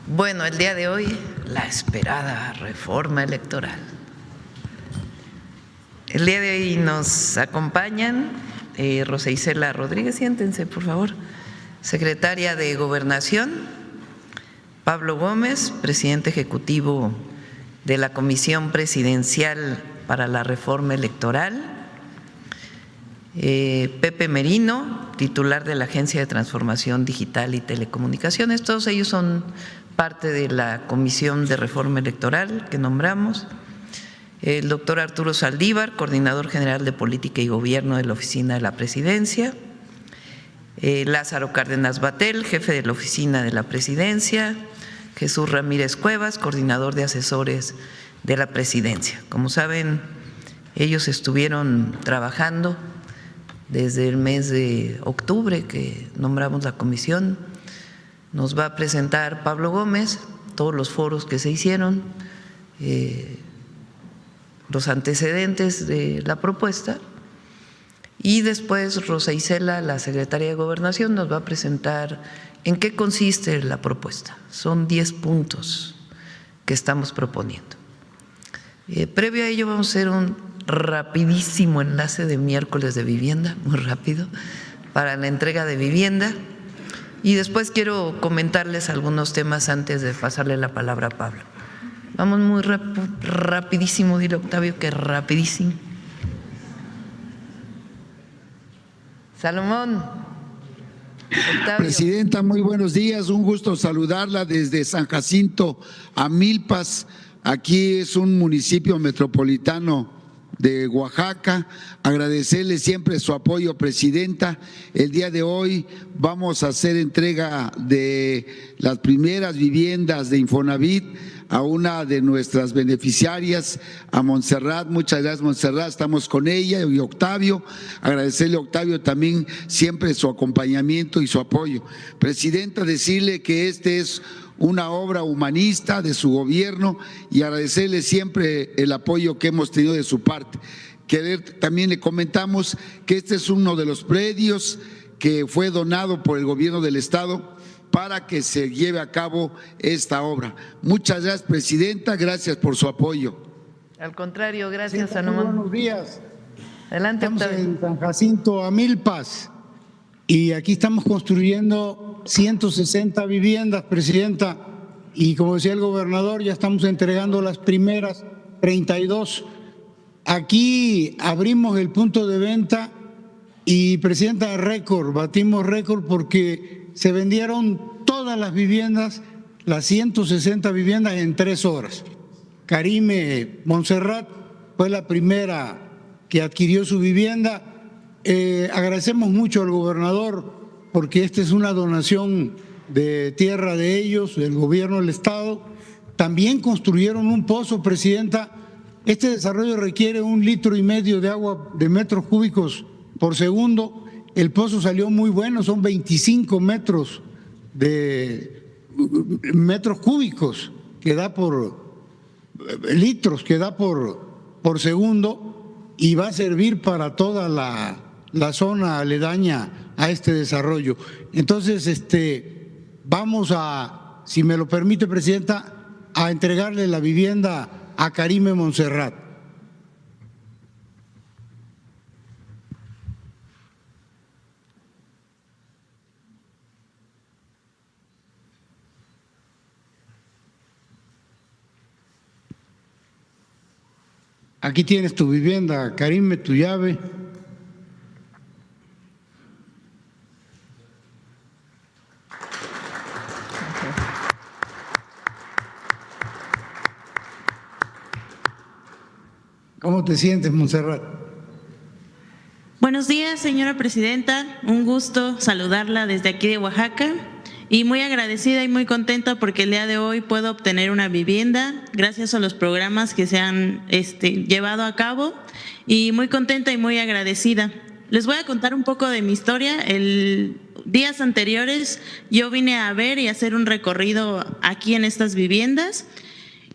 Bueno, el día de hoy, la esperada reforma electoral. El día de hoy nos acompañan Rosa Isela Rodríguez, siéntense por favor, secretaria de Gobernación, Pablo Gómez, presidente ejecutivo de la Comisión Presidencial para la Reforma Electoral, Pepe Merino, titular de la Agencia de Transformación Digital y Telecomunicaciones. Todos ellos son parte de la Comisión de Reforma Electoral que nombramos. El doctor Arturo Saldívar, coordinador general de Política y Gobierno de la Oficina de la Presidencia. Lázaro Cárdenas Batel, jefe de la Oficina de la Presidencia. Jesús Ramírez Cuevas, coordinador de asesores de la Presidencia. Como saben, ellos estuvieron trabajando desde el mes de octubre que nombramos la comisión. Nos va a presentar Pablo Gómez todos los foros que se hicieron, los antecedentes de la propuesta, y después Rosa Isela, la secretaria de Gobernación, nos va a presentar en qué consiste la propuesta. Son 10 puntos que estamos proponiendo. Previo a ello vamos a hacer un rapidísimo enlace de miércoles de vivienda, muy rápido, para la entrega de vivienda. Y después quiero comentarles algunos temas antes de pasarle la palabra a Pablo. Vamos muy rapidísimo, dile Octavio que rapidísimo. Salomón. Octavio. Presidenta, muy buenos días, un gusto saludarla desde San Jacinto a Milpas. Aquí es un municipio metropolitano de Oaxaca. Agradecerle siempre su apoyo, presidenta. El día de hoy vamos a hacer entrega de las primeras viviendas de Infonavit a una de nuestras beneficiarias, a Montserrat. Muchas gracias, Montserrat, estamos con ella, y Octavio. Agradecerle a Octavio también siempre su acompañamiento y su apoyo. Presidenta, decirle que este es una obra humanista de su gobierno y agradecerle siempre el apoyo que hemos tenido de su parte. También le comentamos que este es uno de los predios que fue donado por el gobierno del estado para que se lleve a cabo esta obra. Muchas gracias, presidenta, gracias por su apoyo. Al contrario, gracias, Sí, Salomón. buenos días. Adelante, Estamos Octavio. en San Jacinto a Milpas y aquí estamos construyendo 160 viviendas, presidenta, y como decía el gobernador, ya estamos entregando las primeras 32. Aquí abrimos el punto de venta y, presidenta, batimos récord porque se vendieron todas las viviendas, las 160 viviendas en 3 horas. Karime Montserrat fue la primera que adquirió su vivienda. Agradecemos mucho al gobernador porque esta es una donación de tierra de ellos, del gobierno del estado. También construyeron un pozo, presidenta. Este desarrollo requiere 1,5 litros de agua de metros cúbicos por segundo. El pozo salió muy bueno, son 25 metros cúbicos que da por litros que da por segundo, y va a servir para toda la zona aledaña a este desarrollo. Entonces, vamos a, si me lo permite, presidenta, a entregarle la vivienda a Karime Montserrat. Aquí tienes tu vivienda, Karime, tu llave. ¿Cómo te sientes, Montserrat? Buenos días, señora presidenta. Un gusto saludarla desde aquí de Oaxaca y muy agradecida y muy contenta porque el día de hoy puedo obtener una vivienda gracias a los programas que se han llevado a cabo, y muy contenta y muy agradecida. Les voy a contar un poco de mi historia. Días anteriores yo vine a ver y hacer un recorrido aquí en estas viviendas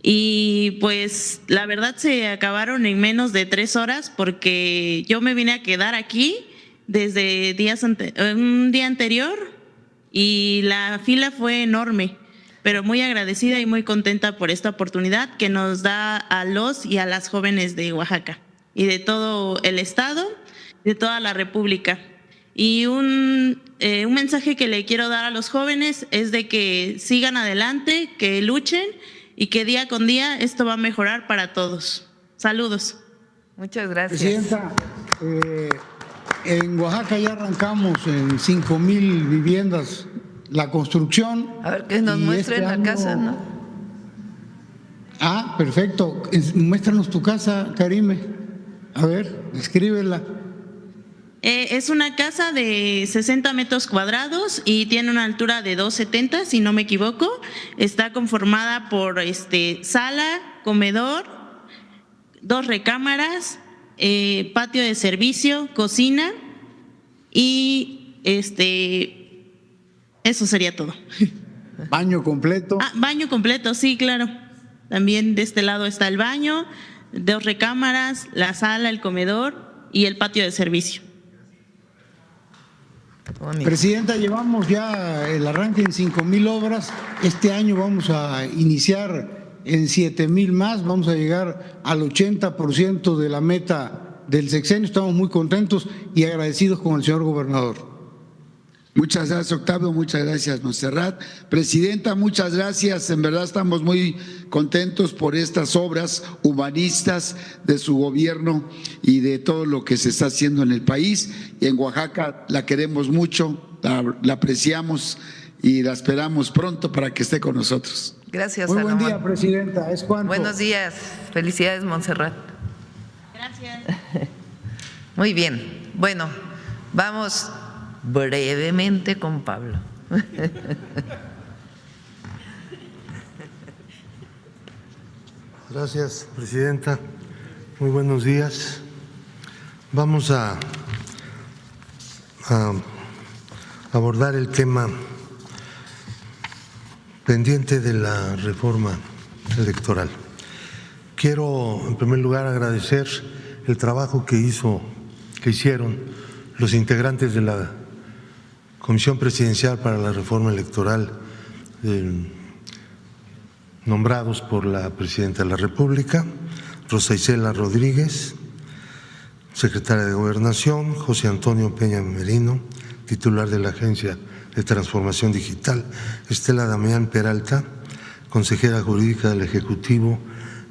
y pues la verdad se acabaron en menos de 3 horas porque yo me vine a quedar aquí desde un día anterior y la fila fue enorme. pero muy agradecida y muy contenta por esta oportunidad que nos da a los y a las jóvenes de Oaxaca y de todo el estado, de toda la República. Y un mensaje que le quiero dar a los jóvenes es de que sigan adelante, que luchen y que día con día esto va a mejorar para todos. Saludos. Muchas gracias. Presidenta, en Oaxaca ya arrancamos en 5,000 viviendas la construcción. A ver, que nos muestren la casa, ¿no? Ah, perfecto. Muéstranos tu casa, Karime. A ver, escríbela. Es una casa de 60 metros cuadrados y tiene una altura de 270, si no me equivoco. Está conformada por sala, comedor, 2 recámaras, patio de servicio, cocina y eso sería todo. Baño completo. Ah, baño completo, sí, claro. También de este lado está el baño, 2 recámaras, la sala, el comedor y el patio de servicio. Bonito. Presidenta, llevamos ya el arranque en 5,000 obras. Este año vamos a iniciar en 7,000 más. Vamos a llegar al 80% de la meta del sexenio. Estamos muy contentos y agradecidos con el señor gobernador. Muchas gracias, Octavio, muchas gracias, Montserrat. Presidenta, muchas gracias. En verdad estamos muy contentos por estas obras humanistas de su gobierno y de todo lo que se está haciendo en el país. Y en Oaxaca la queremos mucho, la apreciamos y la esperamos pronto para que esté con nosotros. Gracias, Muy buen Salomón. día, Presidenta. ¿Es cuánto? Buenos días. Felicidades, Montserrat. Gracias. Muy bien. Bueno, vamos brevemente con Pablo. Gracias, Presidenta. Muy buenos días. Vamos a abordar el tema pendiente de la reforma electoral. Quiero, en primer lugar, agradecer el trabajo que hicieron los integrantes de la Comisión Presidencial para la Reforma Electoral nombrados por la Presidenta de la República, Rosa Isela Rodríguez, Secretaria de Gobernación, José Antonio Peña Merino, titular de la Agencia de Transformación Digital, Estela Damián Peralta, consejera jurídica del Ejecutivo,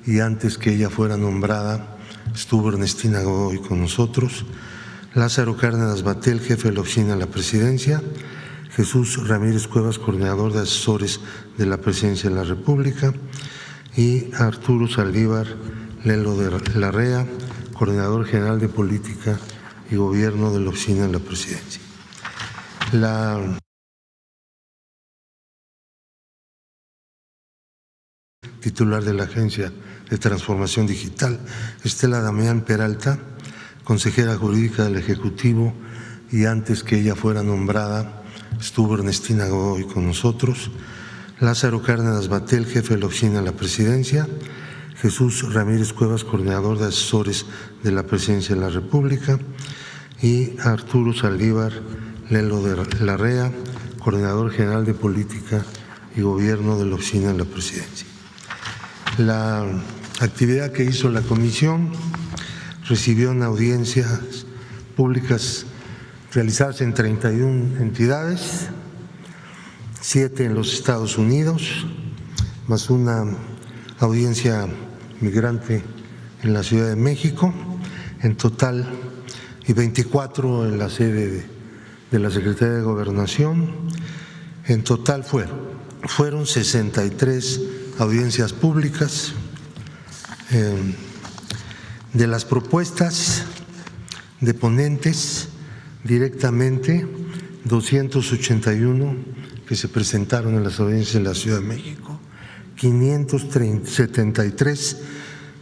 y antes que ella fuera nombrada estuvo Ernestina Godoy con nosotros, Lázaro Cárdenas Batel, jefe de la Oficina de la Presidencia, Jesús Ramírez Cuevas, coordinador de asesores de la Presidencia de la República, y Arturo Saldívar Lelo de Larrea, coordinador general de Política y Gobierno de la Oficina de la Presidencia. La titular de la Agencia de Transformación Digital, Estela Damián Peralta, consejera jurídica del Ejecutivo, y antes que ella fuera nombrada estuvo Ernestina Godoy con nosotros, Lázaro Cárdenas Batel, jefe de la Oficina de la Presidencia, Jesús Ramírez Cuevas, coordinador de asesores de la Presidencia de la República, y Arturo Saldívar Lelo de Larrea, coordinador general de Política y Gobierno de la Oficina de la Presidencia. La actividad que hizo la comisión recibió en audiencias públicas realizadas en 31 entidades, 7 en los Estados Unidos, más una audiencia migrante en la Ciudad de México, en total, y 24 en la sede de la Secretaría de Gobernación. En total fueron 63 audiencias públicas. De las propuestas de ponentes directamente, 281 que se presentaron en las audiencias de la Ciudad de México, 573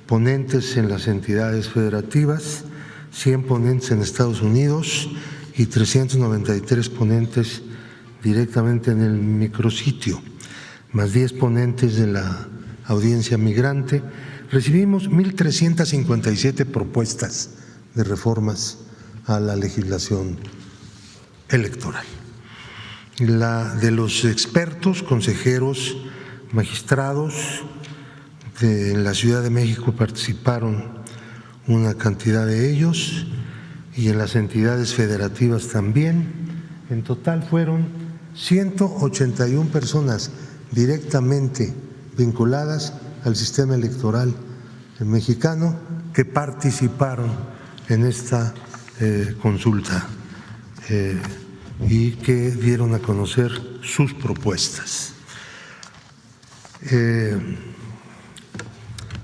ponentes en las entidades federativas, 100 ponentes en Estados Unidos y 393 ponentes directamente en el micrositio, más 10 ponentes de la audiencia migrante. Recibimos 1,357 propuestas de reformas a la legislación electoral. De los expertos, consejeros magistrados. En la Ciudad de México participaron una cantidad de ellos y en las entidades federativas también. En total fueron 181 personas directamente vinculadas al sistema electoral mexicano que participaron en esta consulta y que dieron a conocer sus propuestas.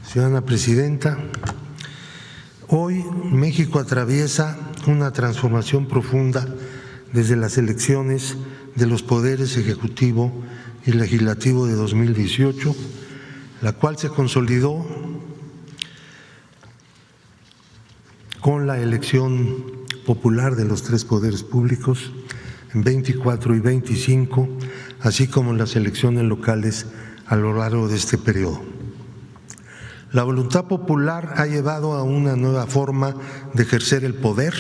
Señora Presidenta, hoy México atraviesa una transformación profunda desde las elecciones de los poderes ejecutivo y legislativo de 2018, la cual se consolidó con la elección popular de los tres poderes públicos en 24 y 25, así como las elecciones locales a lo largo de este periodo. La voluntad popular ha llevado a una nueva forma de ejercer el poder,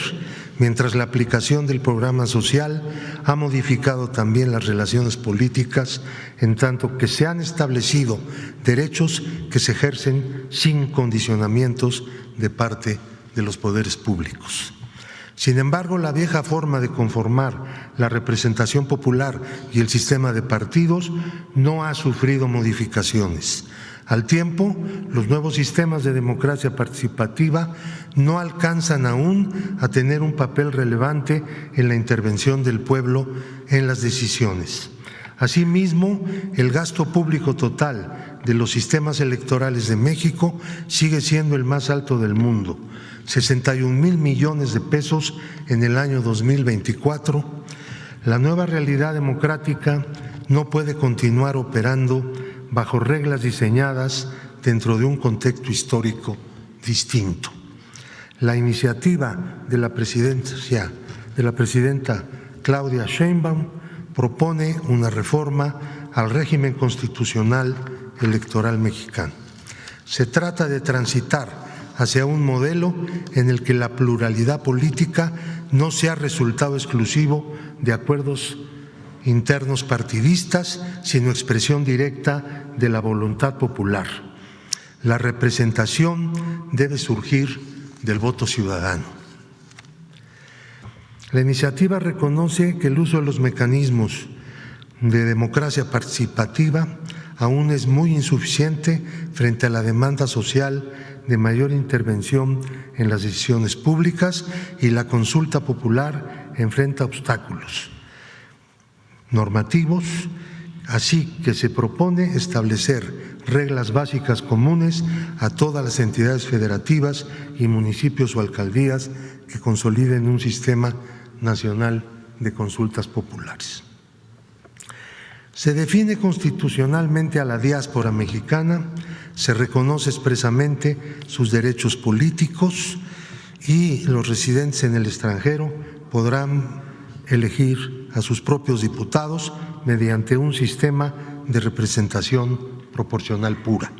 mientras la aplicación del programa social ha modificado también las relaciones políticas, en tanto que se han establecido derechos que se ejercen sin condicionamientos de parte de los poderes públicos. Sin embargo, la vieja forma de conformar la representación popular y el sistema de partidos no ha sufrido modificaciones. Al tiempo, los nuevos sistemas de democracia participativa no alcanzan aún a tener un papel relevante en la intervención del pueblo en las decisiones. Asimismo, el gasto público total de los sistemas electorales de México sigue siendo el más alto del mundo, 61,000 millones de pesos en el año 2024. La nueva realidad democrática no puede continuar operando bajo reglas diseñadas dentro de un contexto histórico distinto. La iniciativa de la presidenta Claudia Sheinbaum propone una reforma al régimen constitucional electoral mexicano. Se trata de transitar hacia un modelo en el que la pluralidad política no sea resultado exclusivo de acuerdos internos partidistas, sino expresión directa de la voluntad popular. La representación debe surgir del voto ciudadano. La iniciativa reconoce que el uso de los mecanismos de democracia participativa aún es muy insuficiente frente a la demanda social de mayor intervención en las decisiones públicas, y la consulta popular enfrenta obstáculos normativos, así que se propone establecer reglas básicas comunes a todas las entidades federativas y municipios o alcaldías que consoliden un sistema nacional de consultas populares. Se define constitucionalmente a la diáspora mexicana, se reconoce expresamente sus derechos políticos y los residentes en el extranjero podrán elegir a sus propios diputados mediante un sistema de representación proporcional pura.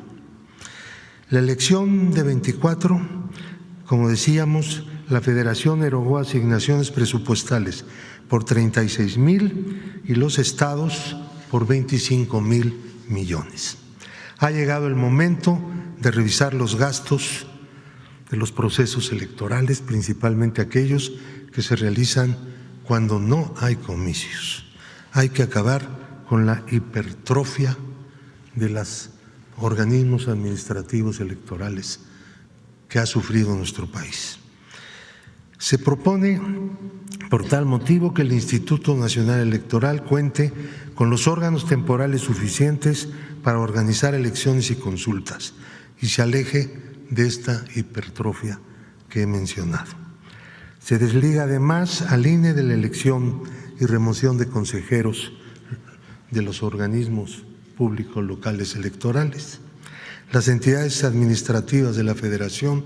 La elección de 24, como decíamos, la Federación erogó asignaciones presupuestales por 36,000 y los estados por 25,000 millones. Ha llegado el momento de revisar los gastos de los procesos electorales, principalmente aquellos que se realizan cuando no hay comicios. Hay que acabar con la hipertrofia de los organismos administrativos electorales que ha sufrido nuestro país. Se propone, por tal motivo, que el Instituto Nacional Electoral cuente con los órganos temporales suficientes para organizar elecciones y consultas y se aleje de esta hipertrofia que he mencionado. Se desliga además al INE de la elección y remoción de consejeros de los organismos públicos locales electorales. Las entidades administrativas de la Federación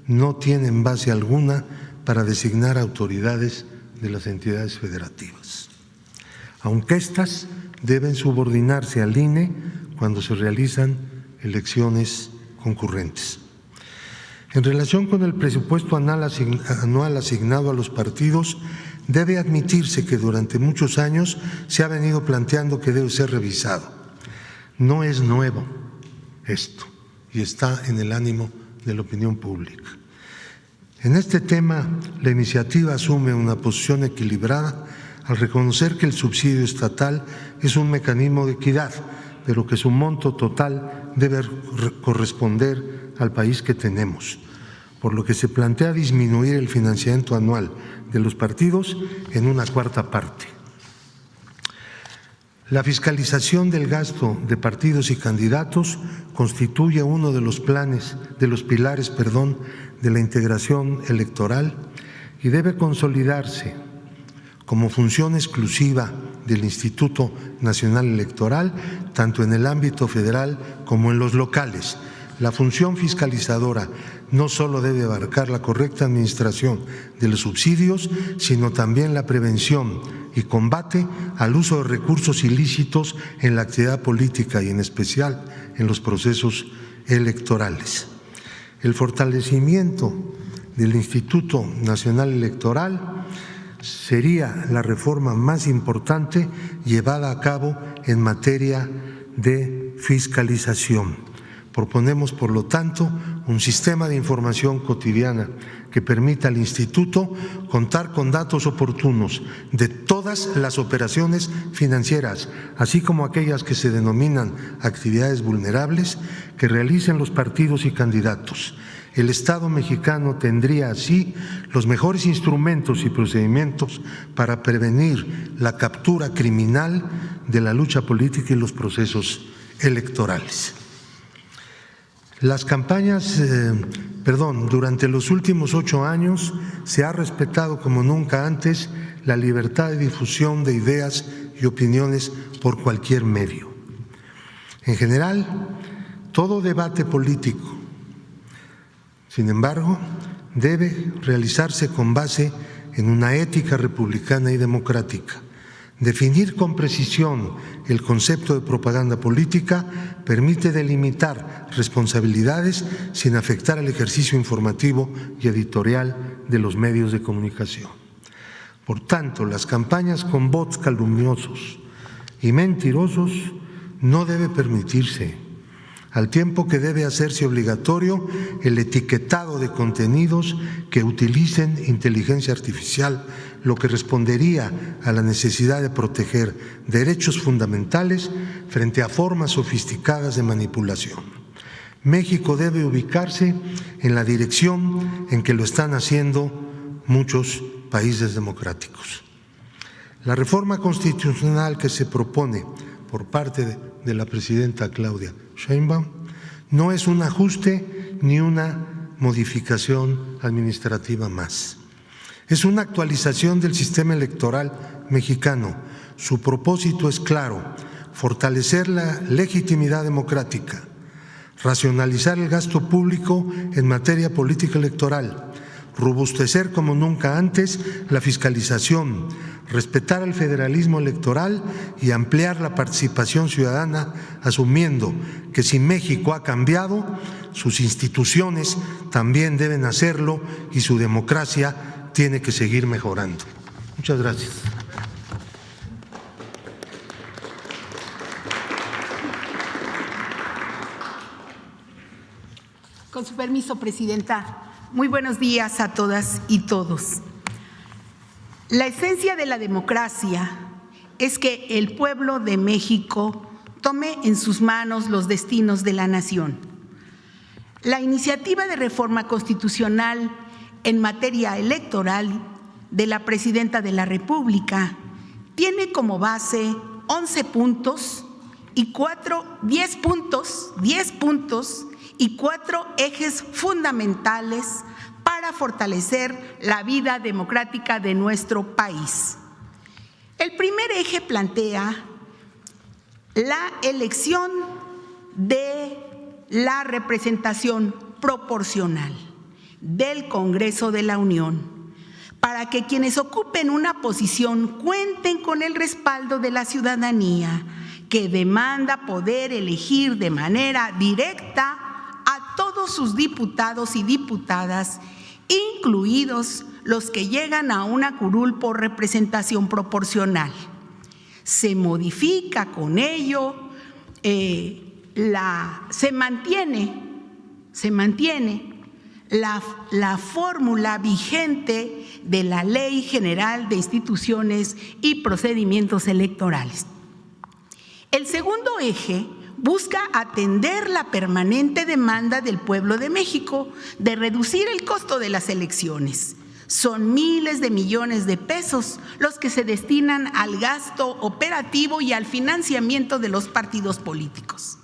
no tienen base alguna para designar autoridades de las entidades federativas, aunque éstas deben subordinarse al INE cuando se realizan elecciones concurrentes. En relación con el presupuesto anual asignado a los partidos, debe admitirse que durante muchos años se ha venido planteando que debe ser revisado. No es nuevo esto y está en el ánimo de la opinión pública. En este tema, la iniciativa asume una posición equilibrada al reconocer que el subsidio estatal es un mecanismo de equidad, pero que su monto total debe corresponder al país que tenemos, por lo que se plantea disminuir el financiamiento anual de los partidos en una cuarta parte. La fiscalización del gasto de partidos y candidatos constituye uno de los pilares, de la integración electoral y debe consolidarse como función exclusiva del Instituto Nacional Electoral, tanto en el ámbito federal como en los locales. La función fiscalizadora no solo debe abarcar la correcta administración de los subsidios, sino también la prevención y combate al uso de recursos ilícitos en la actividad política y en especial en los procesos electorales. El fortalecimiento del Instituto Nacional Electoral sería la reforma más importante llevada a cabo en materia de fiscalización. Proponemos, por lo tanto, un sistema de información cotidiana que permita al Instituto contar con datos oportunos de todas las operaciones financieras, así como aquellas que se denominan actividades vulnerables que realicen los partidos y candidatos. El Estado mexicano tendría así los mejores instrumentos y procedimientos para prevenir la captura criminal de la lucha política y los procesos electorales. Las campañas, durante los últimos 8 años se ha respetado como nunca antes la libertad de difusión de ideas y opiniones por cualquier medio. En general, todo debate político, sin embargo, debe realizarse con base en una ética republicana y democrática. Definir con precisión el concepto de propaganda política permite delimitar responsabilidades sin afectar al ejercicio informativo y editorial de los medios de comunicación. Por tanto, las campañas con bots calumniosos y mentirosos no debe permitirse, al tiempo que debe hacerse obligatorio el etiquetado de contenidos que utilicen inteligencia artificial, lo que respondería a la necesidad de proteger derechos fundamentales frente a formas sofisticadas de manipulación. México debe ubicarse en la dirección en que lo están haciendo muchos países democráticos. La reforma constitucional que se propone por parte de la presidenta Claudia Sheinbaum no es un ajuste ni una modificación administrativa más. Es una actualización del sistema electoral mexicano. Su propósito es claro: fortalecer la legitimidad democrática, racionalizar el gasto público en materia política electoral, robustecer como nunca antes la fiscalización, respetar el federalismo electoral y ampliar la participación ciudadana, asumiendo que si México ha cambiado, sus instituciones también deben hacerlo y su democracia tiene que seguir mejorando. Muchas gracias. Con su permiso, Presidenta. Muy buenos días a todas y todos. La esencia de la democracia es que el pueblo de México tome en sus manos los destinos de la nación. La iniciativa de reforma constitucional en materia electoral de la Presidenta de la República tiene como base 11 puntos y 10 puntos y 4 ejes fundamentales para fortalecer la vida democrática de nuestro país. El primer eje plantea la elección de la representación proporcional del Congreso de la Unión, para que quienes ocupen una posición cuenten con el respaldo de la ciudadanía, que demanda poder elegir de manera directa a todos sus diputados y diputadas, incluidos los que llegan a una curul por representación proporcional. Se modifica con ello se mantiene la fórmula vigente de la Ley General de Instituciones y Procedimientos Electorales. El segundo eje busca atender la permanente demanda del pueblo de México de reducir el costo de las elecciones. Son miles de millones de pesos los que se destinan al gasto operativo y al financiamiento de los partidos políticos.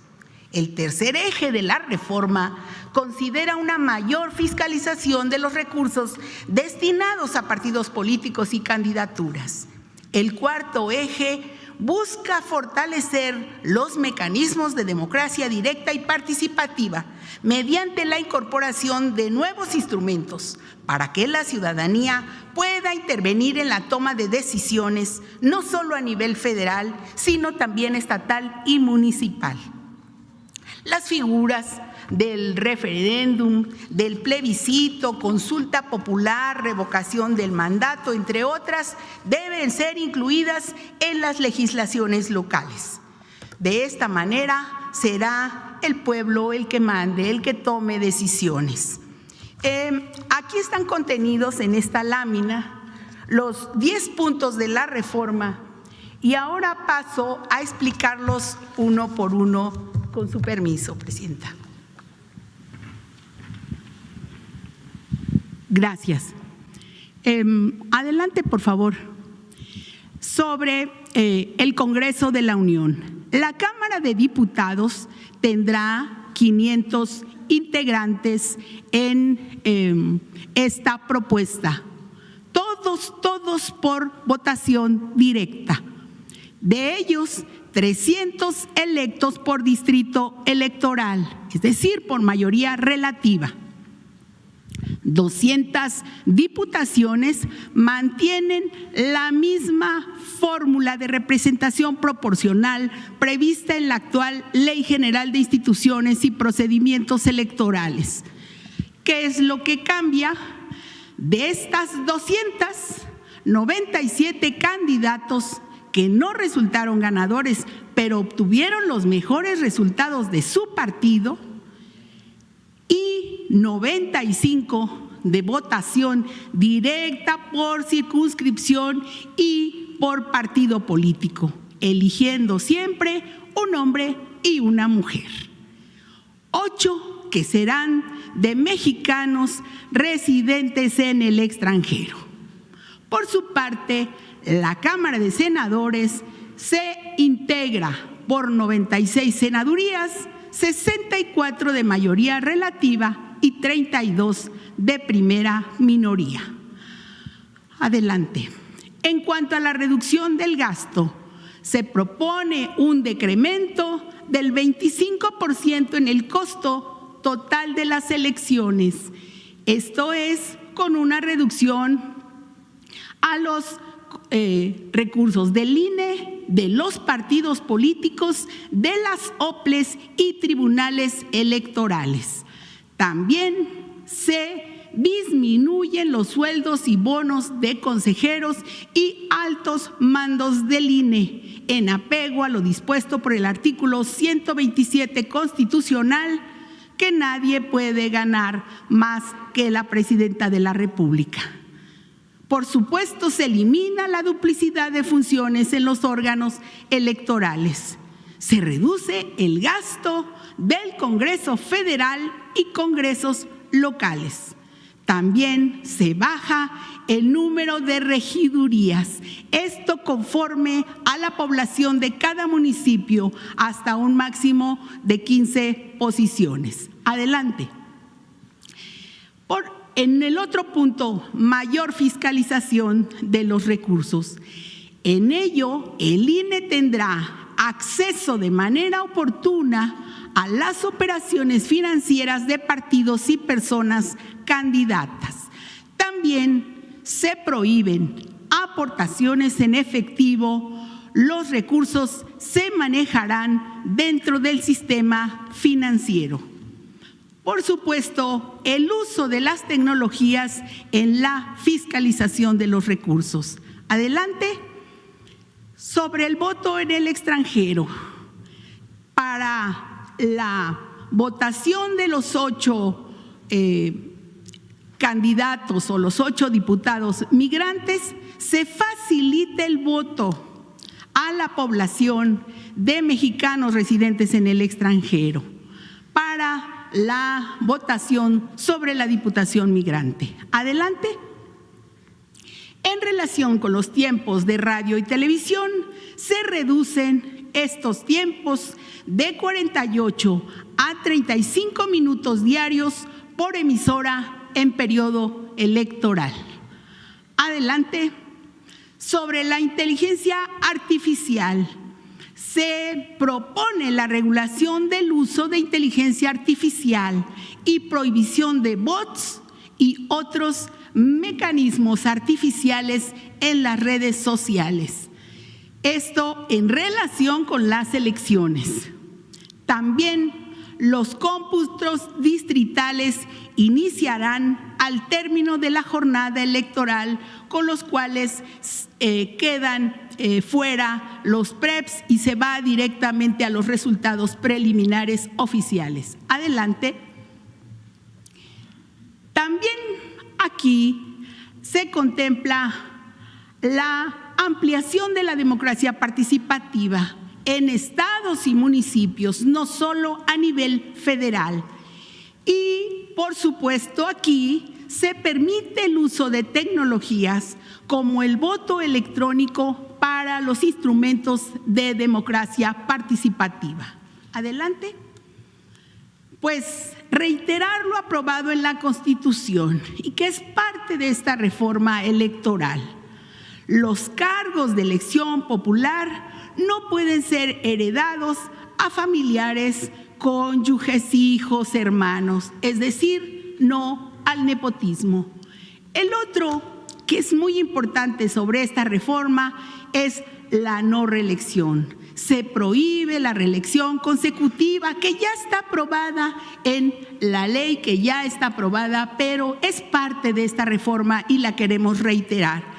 El tercer eje de la reforma considera una mayor fiscalización de los recursos destinados a partidos políticos y candidaturas. El cuarto eje busca fortalecer los mecanismos de democracia directa y participativa mediante la incorporación de nuevos instrumentos para que la ciudadanía pueda intervenir en la toma de decisiones, no solo a nivel federal, sino también estatal y municipal. Las figuras del referéndum, del plebiscito, consulta popular, revocación del mandato, entre otras, deben ser incluidas en las legislaciones locales. De esta manera será el pueblo el que mande, el que tome decisiones. Aquí están contenidos en esta lámina los 10 puntos de la reforma y ahora paso a explicarlos uno por uno, con su permiso, Presidenta. Gracias. Adelante, por favor. Sobre el Congreso de la Unión. La Cámara de Diputados tendrá 500 integrantes en esta propuesta. Todos por votación directa. De ellos, 300 electos por distrito electoral, es decir, por mayoría relativa. 200 diputaciones mantienen la misma fórmula de representación proporcional prevista en la actual Ley General de Instituciones y Procedimientos Electorales. ¿Qué es lo que cambia? De estas 297 candidatos que no resultaron ganadores, pero obtuvieron los mejores resultados de su partido, y 95 de votación directa por circunscripción y por partido político, eligiendo siempre un hombre y una mujer. 8 que serán de mexicanos residentes en el extranjero. Por su parte, la Cámara de Senadores se integra por 96 senadurías, 64 de mayoría relativa y 32 de primera minoría. Adelante. En cuanto a la reducción del gasto, se propone un decremento del 25% en el costo total de las elecciones. Esto es con una reducción a los recursos del INE, de los partidos políticos, de las OPLES y tribunales electorales. También se disminuyen los sueldos y bonos de consejeros y altos mandos del INE, en apego a lo dispuesto por el artículo 127 constitucional, que nadie puede ganar más que la Presidenta de la República. Por supuesto, se elimina la duplicidad de funciones en los órganos electorales. Se reduce el gasto del Congreso Federal y congresos locales. También se baja el número de regidurías, esto conforme a la población de cada municipio, hasta un máximo de 15 posiciones. Adelante. En el otro punto, mayor fiscalización de los recursos. En ello, el INE tendrá acceso de manera oportuna a las operaciones financieras de partidos y personas candidatas. También se prohíben aportaciones en efectivo. Los recursos se manejarán dentro del sistema financiero. Por supuesto, el uso de las tecnologías en la fiscalización de los recursos. Adelante. Sobre el voto en el extranjero. para la votación de los 8 candidatos o los 8 diputados migrantes, se facilite el voto a la población de mexicanos residentes en el extranjero para la votación sobre la diputación migrante. Adelante. En relación con los tiempos de radio y televisión, se reducen estos tiempos de 48 a 35 minutos diarios por emisora en periodo electoral. Adelante. Sobre la inteligencia artificial, se propone la regulación del uso de inteligencia artificial y prohibición de bots y otros mecanismos artificiales en las redes sociales. Esto en relación con las elecciones. También los cómputos distritales iniciarán al término de la jornada electoral, con los cuales quedan fuera los PREPs y se va directamente a los resultados preliminares oficiales. Adelante. También aquí se contempla la ampliación de la democracia participativa en estados y municipios, no solo a nivel federal. Y, por supuesto, aquí se permite el uso de tecnologías como el voto electrónico para los instrumentos de democracia participativa. Adelante. Pues reiterar lo aprobado en la Constitución y que es parte de esta reforma electoral. Los cargos de elección popular no pueden ser heredados a familiares, cónyuges, hijos, hermanos, es decir, no al nepotismo. El otro que es muy importante sobre esta reforma es la no reelección. Se prohíbe la reelección consecutiva, que ya está aprobada en la ley, que ya está aprobada, pero es parte de esta reforma y la queremos reiterar.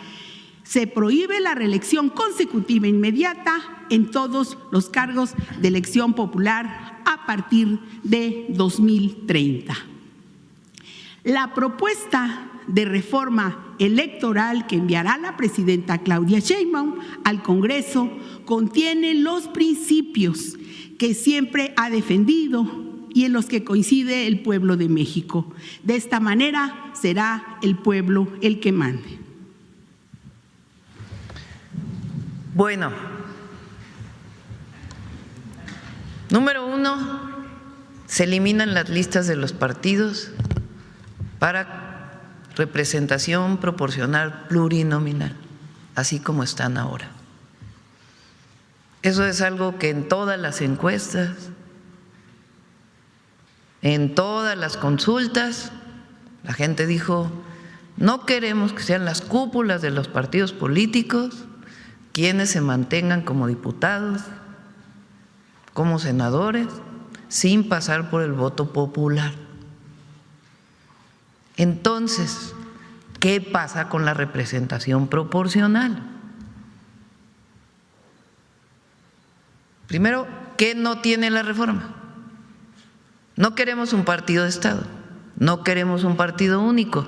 Se prohíbe la reelección consecutiva inmediata en todos los cargos de elección popular a partir de 2030. La propuesta de reforma electoral que enviará la presidenta Claudia Sheinbaum al Congreso contiene los principios que siempre ha defendido y en los que coincide el pueblo de México. De esta manera será el pueblo el que mande. Bueno, número 1, se eliminan las listas de los partidos para representación proporcional plurinominal, así como están ahora. Eso es algo que en todas las encuestas, en todas las consultas, la gente dijo, no queremos que sean las cúpulas de los partidos políticos quienes se mantengan como diputados, como senadores, sin pasar por el voto popular. Entonces, ¿qué pasa con la representación proporcional? Primero, ¿qué no tiene la reforma? No queremos un partido de Estado, no queremos un partido único.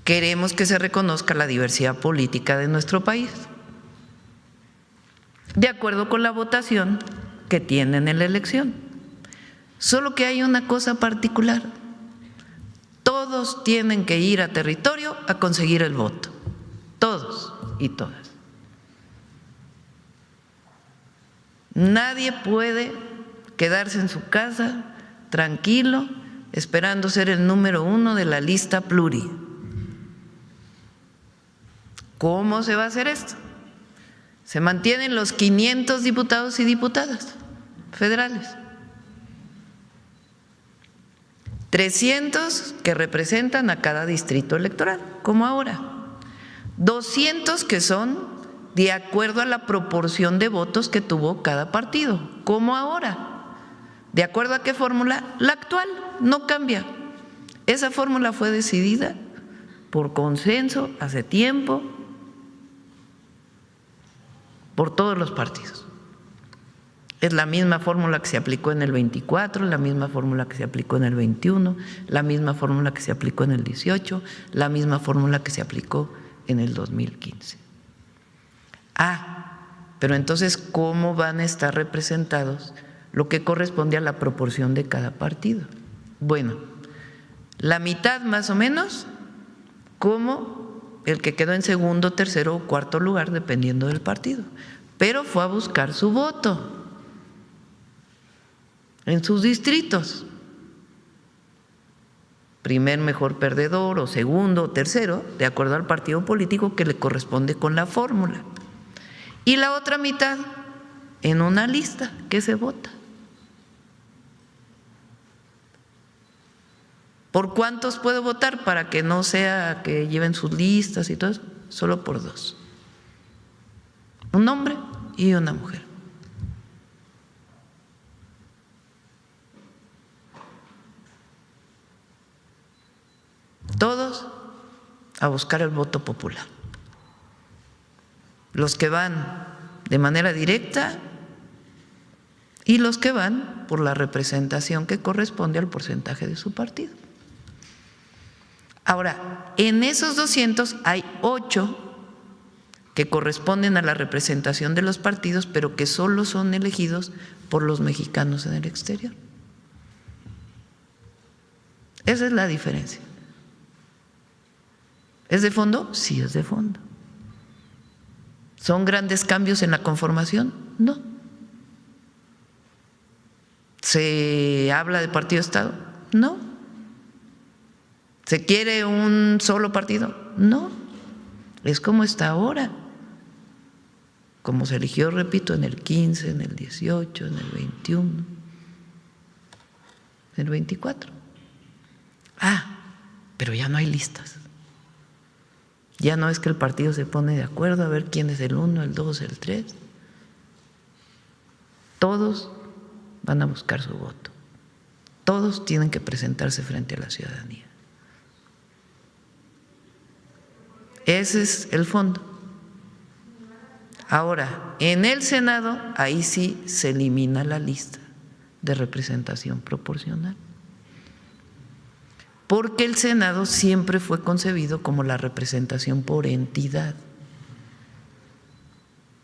Queremos que se reconozca la diversidad política de nuestro país, de acuerdo con la votación que tienen en la elección. Solo que hay una cosa particular: todos tienen que ir a territorio a conseguir el voto, todos y todas. Nadie puede quedarse en su casa tranquilo esperando ser el número 1 de la lista pluri. ¿Cómo se va a hacer esto? Se mantienen los 500 diputados y diputadas federales, 300 que representan a cada distrito electoral, como ahora, 200 que son de acuerdo a la proporción de votos que tuvo cada partido, como ahora. ¿De acuerdo a qué fórmula? La actual, no cambia. Esa fórmula fue decidida por consenso hace tiempo por todos los partidos. Es la misma fórmula que se aplicó en el 24, la misma fórmula que se aplicó en el 21, la misma fórmula que se aplicó en el 18, la misma fórmula que se aplicó en el 2015. Pero entonces, ¿cómo van a estar representados lo que corresponde a la proporción de cada partido? Bueno, la mitad más o menos, como el que quedó en segundo, tercero o cuarto lugar, dependiendo del partido, pero fue a buscar su voto en sus distritos. Primer mejor perdedor o segundo o tercero, de acuerdo al partido político que le corresponde con la fórmula. Y la otra mitad en una lista que se vota. ¿Por cuántos puedo votar? Para que no sea que lleven sus listas y todo eso, solo por 2. Un hombre y una mujer. Todos a buscar el voto popular. Los que van de manera directa y los que van por la representación que corresponde al porcentaje de su partido. Ahora, en esos 200 hay 8 que corresponden a la representación de los partidos, pero que solo son elegidos por los mexicanos en el exterior. Esa es la diferencia. ¿Es de fondo? Sí, es de fondo. ¿Son grandes cambios en la conformación? No. ¿Se habla de partido-estado? No. ¿Se quiere un solo partido? No. Es como está ahora. Como se eligió, repito, en el 15, en el 18, en el 21, en el 24. Pero ya no hay listas. Ya no es que el partido se pone de acuerdo a ver quién es el 1, el 2, el 3. Todos van a buscar su voto. Todos tienen que presentarse frente a la ciudadanía. Ese es el fondo. Ahora, en el Senado, ahí sí se elimina la lista de representación proporcional. Porque el Senado siempre fue concebido como la representación por entidad,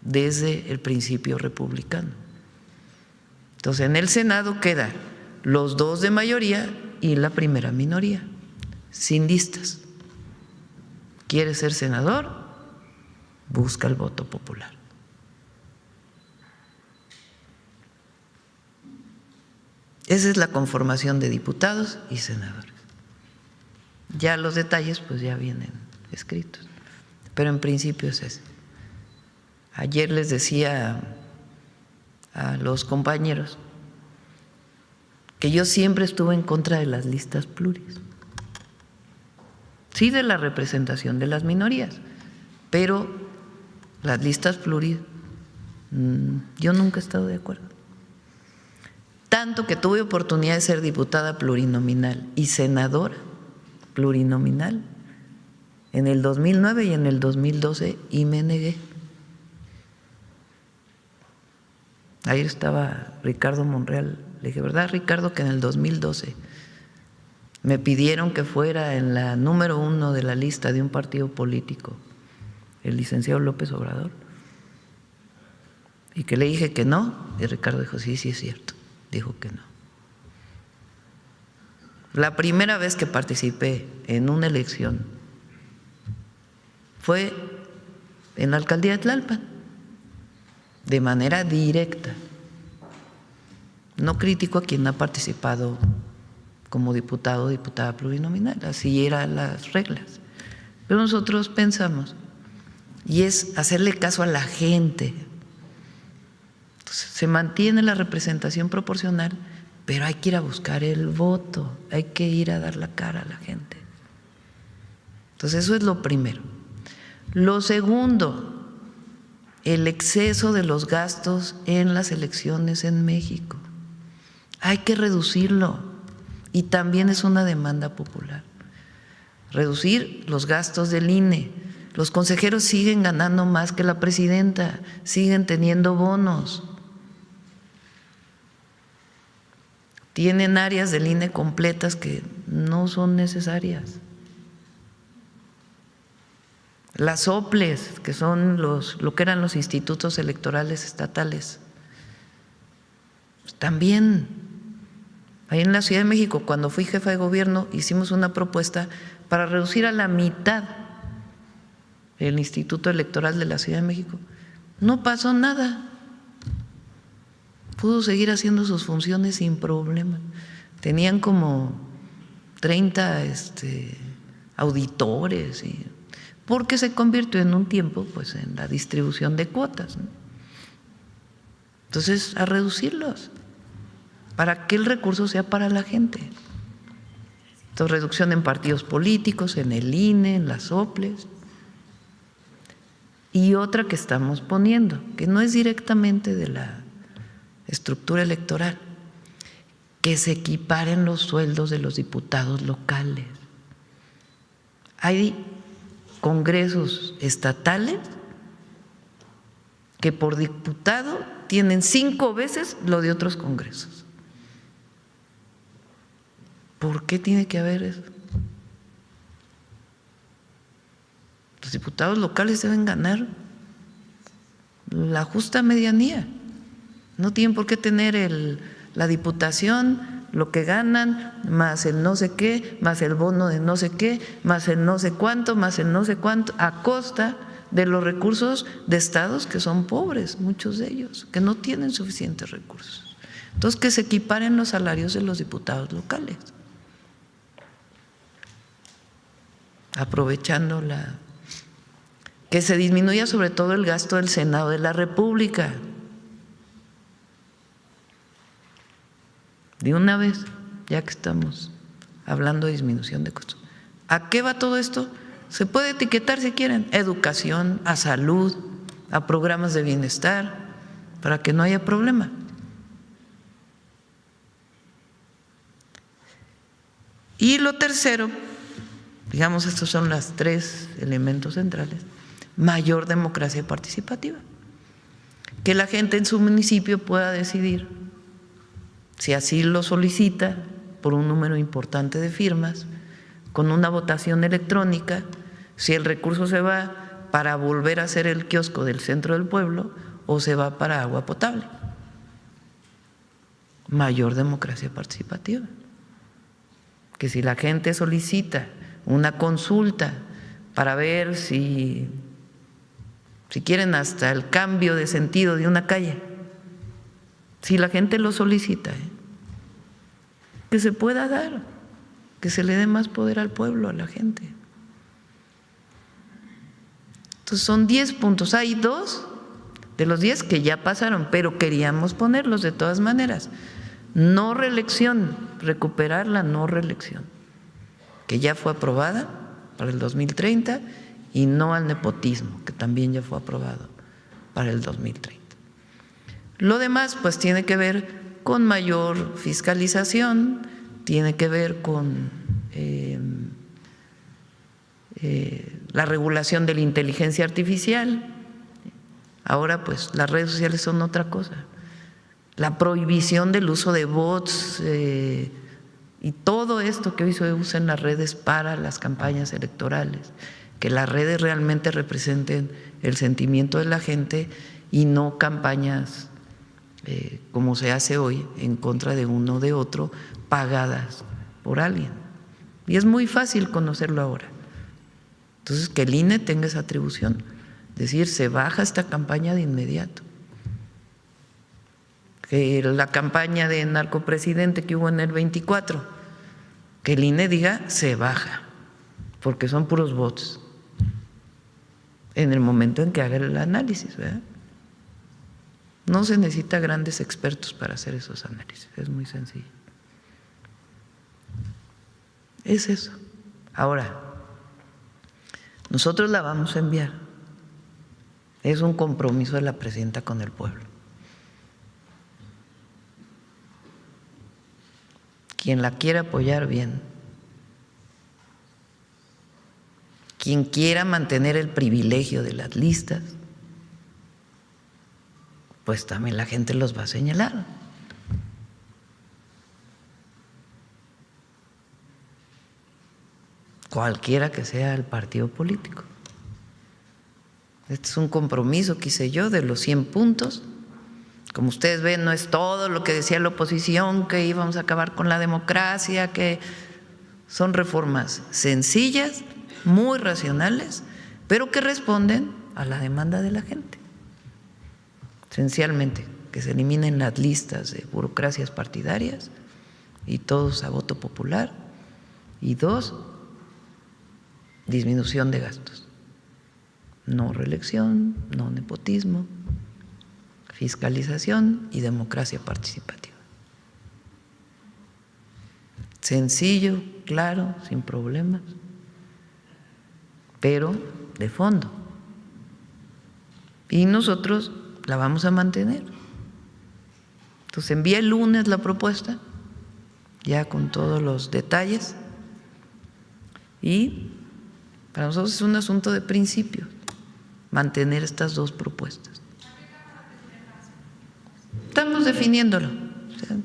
desde el principio republicano. Entonces, en el Senado quedan los 2 de mayoría y la primera minoría, sin listas. ¿Quieres ser senador? Busca el voto popular. Esa es la conformación de diputados y senadores. Ya los detalles pues ya vienen escritos, pero en principio es ese. Ayer les decía a los compañeros que yo siempre estuve en contra de las listas pluris, sí de la representación de las minorías, pero las listas pluris yo nunca he estado de acuerdo. Tanto que tuve oportunidad de ser diputada plurinominal y senadora plurinominal en el 2009 y en el 2012 y me negué. Ayer estaba Ricardo Monreal, le dije, ¿verdad, Ricardo, que en el 2012 me pidieron que fuera en la número 1 de la lista de un partido político, el licenciado López Obrador? Y que le dije que no, y Ricardo dijo, sí, sí es cierto, dijo que no. La primera vez que participé en una elección fue en la alcaldía de Tlalpan, de manera directa. No critico a quien ha participado como diputado o diputada plurinominal, así eran las reglas. Pero nosotros pensamos, y es hacerle caso a la gente. Entonces, se mantiene la representación proporcional, pero hay que ir a buscar el voto, hay que ir a dar la cara a la gente. Entonces, eso es lo primero. Lo segundo, el exceso de los gastos en las elecciones en México. Hay que reducirlo y también es una demanda popular. Reducir los gastos del INE. Los consejeros siguen ganando más que la presidenta, siguen teniendo bonos. tienen áreas del INE completas que no son necesarias. Las OPLES, que son lo que eran los institutos electorales estatales, pues también. Ahí en la Ciudad de México, cuando fui jefa de gobierno, hicimos una propuesta para reducir a la mitad el Instituto Electoral de la Ciudad de México. No pasó nada. Pudo seguir haciendo sus funciones sin problema. Tenían como 30 auditores, porque se convirtió en un tiempo pues en la distribución de cuotas, ¿no? Entonces, a reducirlos, para que el recurso sea para la gente. Entonces, reducción en partidos políticos, en el INE, en las OPLES. Y otra que estamos poniendo, que no es directamente de la estructura electoral, que se equiparen los sueldos de los diputados locales. Hay congresos estatales que por diputado tienen 5 veces lo de otros congresos. ¿Por qué tiene que haber eso? Los diputados locales deben ganar la justa medianía. No tienen por qué tener la diputación, lo que ganan, más el no sé qué, más el bono de no sé qué, más el no sé cuánto, a costa de los recursos de estados que son pobres, muchos de ellos, que no tienen suficientes recursos. Entonces, que se equiparen los salarios de los diputados locales, aprovechando que se disminuya sobre todo el gasto del Senado de la República. De una vez, ya que estamos hablando de disminución de costos. ¿A qué va todo esto? Se puede etiquetar si quieren, educación, a salud, a programas de bienestar, para que no haya problema. Y lo tercero, digamos, estos son los 3 elementos centrales: mayor democracia participativa, que la gente en su municipio pueda decidir, si así lo solicita, por un número importante de firmas, con una votación electrónica, si el recurso se va para volver a hacer el kiosco del centro del pueblo o se va para agua potable. Mayor democracia participativa. Que si la gente solicita una consulta para ver si quieren hasta el cambio de sentido de una calle, si la gente lo solicita, que se pueda dar, que se le dé más poder al pueblo, a la gente. Entonces son 10 puntos. Hay 2 de los 10 que ya pasaron, pero queríamos ponerlos de todas maneras. No reelección, recuperar la no reelección, que ya fue aprobada para el 2030, y no al nepotismo, que también ya fue aprobado para el 2030. Lo demás pues tiene que ver con mayor fiscalización, tiene que ver con la regulación de la inteligencia artificial. Ahora pues las redes sociales son otra cosa. La prohibición del uso de bots y todo esto que hoy se usa en las redes para las campañas electorales, que las redes realmente representen el sentimiento de la gente y no campañas como se hace hoy en contra de uno o de otro, pagadas por alguien. Y es muy fácil conocerlo ahora. Entonces, que el INE tenga esa atribución, decir, se baja esta campaña de inmediato. Que la campaña de narcopresidente que hubo en el 24, que el INE diga, se baja, porque son puros bots, en el momento en que haga el análisis, ¿verdad? No se necesita grandes expertos para hacer esos análisis, es muy sencillo. Es eso. Ahora, nosotros la vamos a enviar. Es un compromiso de la presidenta con el pueblo. Quien la quiera apoyar, bien. Quien quiera mantener el privilegio de las listas, pues también la gente los va a señalar. cualquiera que sea el partido político. Este es un compromiso que hice yo de los 100 puntos. Como ustedes ven, no es todo lo que decía la oposición, que íbamos a acabar con la democracia, que son reformas sencillas, muy racionales, pero que responden a la demanda de la gente. Esencialmente, que se eliminen las listas de burocracias partidarias y todos a voto popular. Y 2, disminución de gastos. No reelección, no nepotismo, fiscalización y democracia participativa. Sencillo, claro, sin problemas, pero de fondo. Y nosotros la vamos a mantener. Entonces envié el lunes la propuesta, ya con todos los detalles, y para nosotros es un asunto de principio mantener estas 2 propuestas. Estamos definiéndolo. O sea,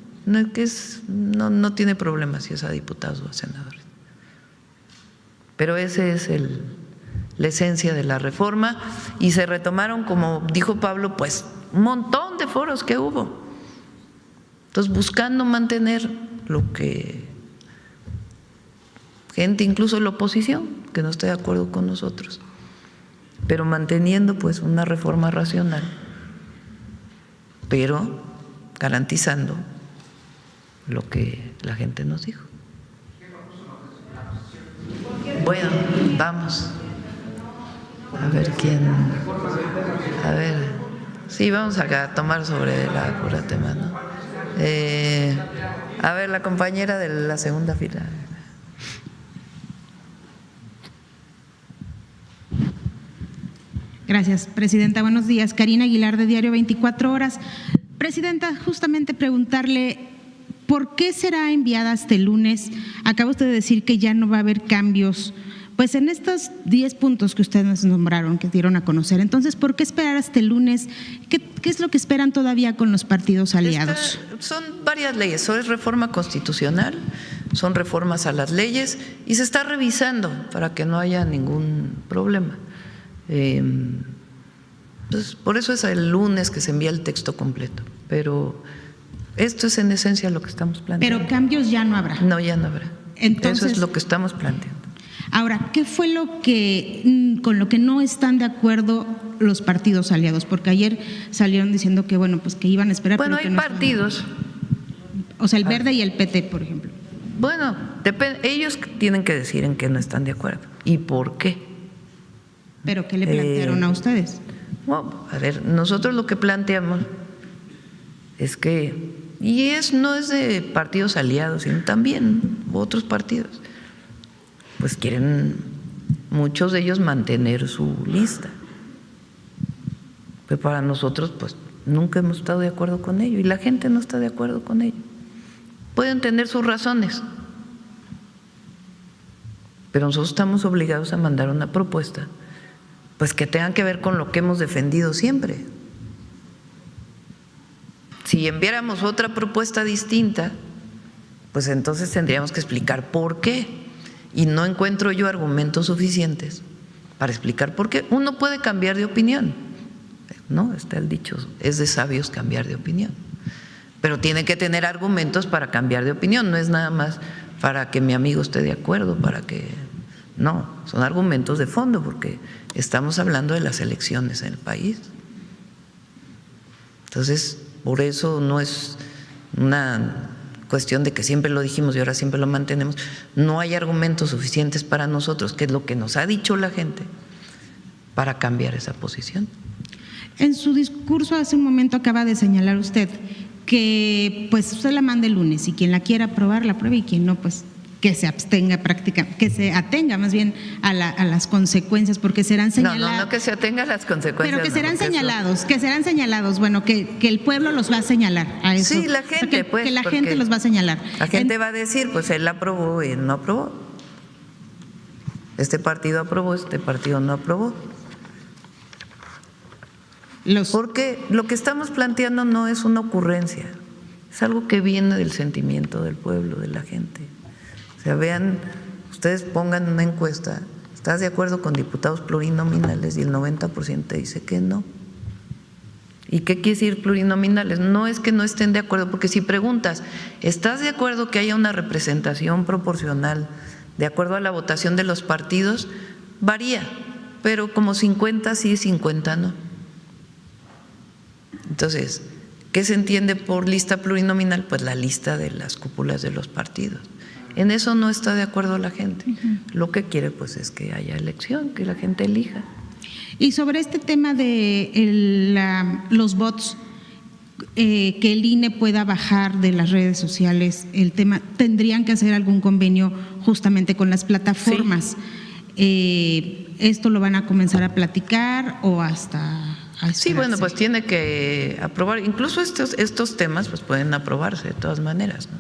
no tiene problema si es a diputados o a senadores. Pero esa es la esencia de la reforma, y se retomaron, como dijo Pablo, pues un montón de foros que hubo. Entonces, buscando mantener lo que gente, incluso la oposición, que no está de acuerdo con nosotros, pero manteniendo pues una reforma racional, pero garantizando lo que la gente nos dijo. Bueno, vamos a ver quién, a ver, sí, vamos a tomar sobre la pura tema, ¿no? A ver, la compañera de la segunda fila. Gracias, presidenta. Buenos días. Karina Aguilar, de Diario 24 Horas. Presidenta, justamente preguntarle, ¿por qué será enviada hasta el lunes? Acaba usted de decir que ya no va a haber cambios, pues en estos 10 puntos que ustedes nombraron, que dieron a conocer. Entonces, ¿por qué esperar hasta el lunes? ¿Qué es lo que esperan todavía con los partidos aliados? Son varias leyes, eso es reforma constitucional, son reformas a las leyes, y se está revisando para que no haya ningún problema. Pues por eso es el lunes que se envía el texto completo, pero esto es en esencia lo que estamos planteando. Pero cambios ya no habrá. No, ya no habrá. Entonces, eso es lo que estamos planteando. Ahora, ¿qué fue con lo que no están de acuerdo los partidos aliados? Porque ayer salieron diciendo que bueno, pues que iban a esperar. Bueno, pero hay no partidos. O sea, el Verde y el PT, por ejemplo. Bueno, ellos tienen que decir en qué no están de acuerdo y por qué. ¿Pero qué le plantearon a ustedes? Bueno, a ver, nosotros lo que planteamos es que, y no es de partidos aliados, sino también otros partidos, pues quieren muchos de ellos mantener su lista. Pero para nosotros, pues nunca hemos estado de acuerdo con ello y la gente no está de acuerdo con ello. Pueden tener sus razones, pero nosotros estamos obligados a mandar una propuesta pues que tengan que ver con lo que hemos defendido siempre. Si enviáramos otra propuesta distinta, pues entonces tendríamos que explicar por qué, y no encuentro yo argumentos suficientes para explicar por qué. Uno puede cambiar de opinión, ¿no? Está el dicho, es de sabios cambiar de opinión, pero tiene que tener argumentos para cambiar de opinión, no es nada más para que mi amigo esté de acuerdo, para que… No, son argumentos de fondo, porque estamos hablando de las elecciones en el país. Entonces, por eso no es una cuestión de que siempre lo dijimos y ahora siempre lo mantenemos. No hay argumentos suficientes para nosotros, que es lo que nos ha dicho la gente, para cambiar esa posición. En su discurso hace un momento acaba de señalar usted que pues usted la manda el lunes y quien la quiera aprobar la apruebe y quien no, pues que se abstenga que se atenga más bien a las consecuencias, porque serán señalados. No que se atenga a las consecuencias. Pero que serán señalados, bueno, que el pueblo los va a señalar a eso. Sí, la gente, o sea, que la gente los va a señalar. La gente va a decir, pues él aprobó y él no aprobó. Este partido aprobó, este partido no aprobó. Porque lo que estamos planteando no es una ocurrencia, es algo que viene del sentimiento del pueblo, de la gente. O sea, vean ustedes pongan una encuesta, ¿estás de acuerdo con diputados plurinominales? Y el 90% te dice que no. ¿Y qué quiere decir plurinominales? No es que no estén de acuerdo, porque si preguntas, ¿estás de acuerdo que haya una representación proporcional de acuerdo a la votación de los partidos? Varía, pero como 50 sí, 50 no. Entonces, ¿qué se entiende por lista plurinominal? Pues la lista de las cúpulas de los partidos. En eso no está de acuerdo la gente. Lo que quiere pues es que haya elección, que la gente elija. Y sobre este tema de los bots, que el INE pueda bajar de las redes sociales, el tema, ¿tendrían que hacer algún convenio justamente con las plataformas? Sí. ¿Esto lo van a comenzar a platicar o hasta...? Sí, bueno, pues tiene que aprobar. Incluso estos temas pues pueden aprobarse de todas maneras, ¿no?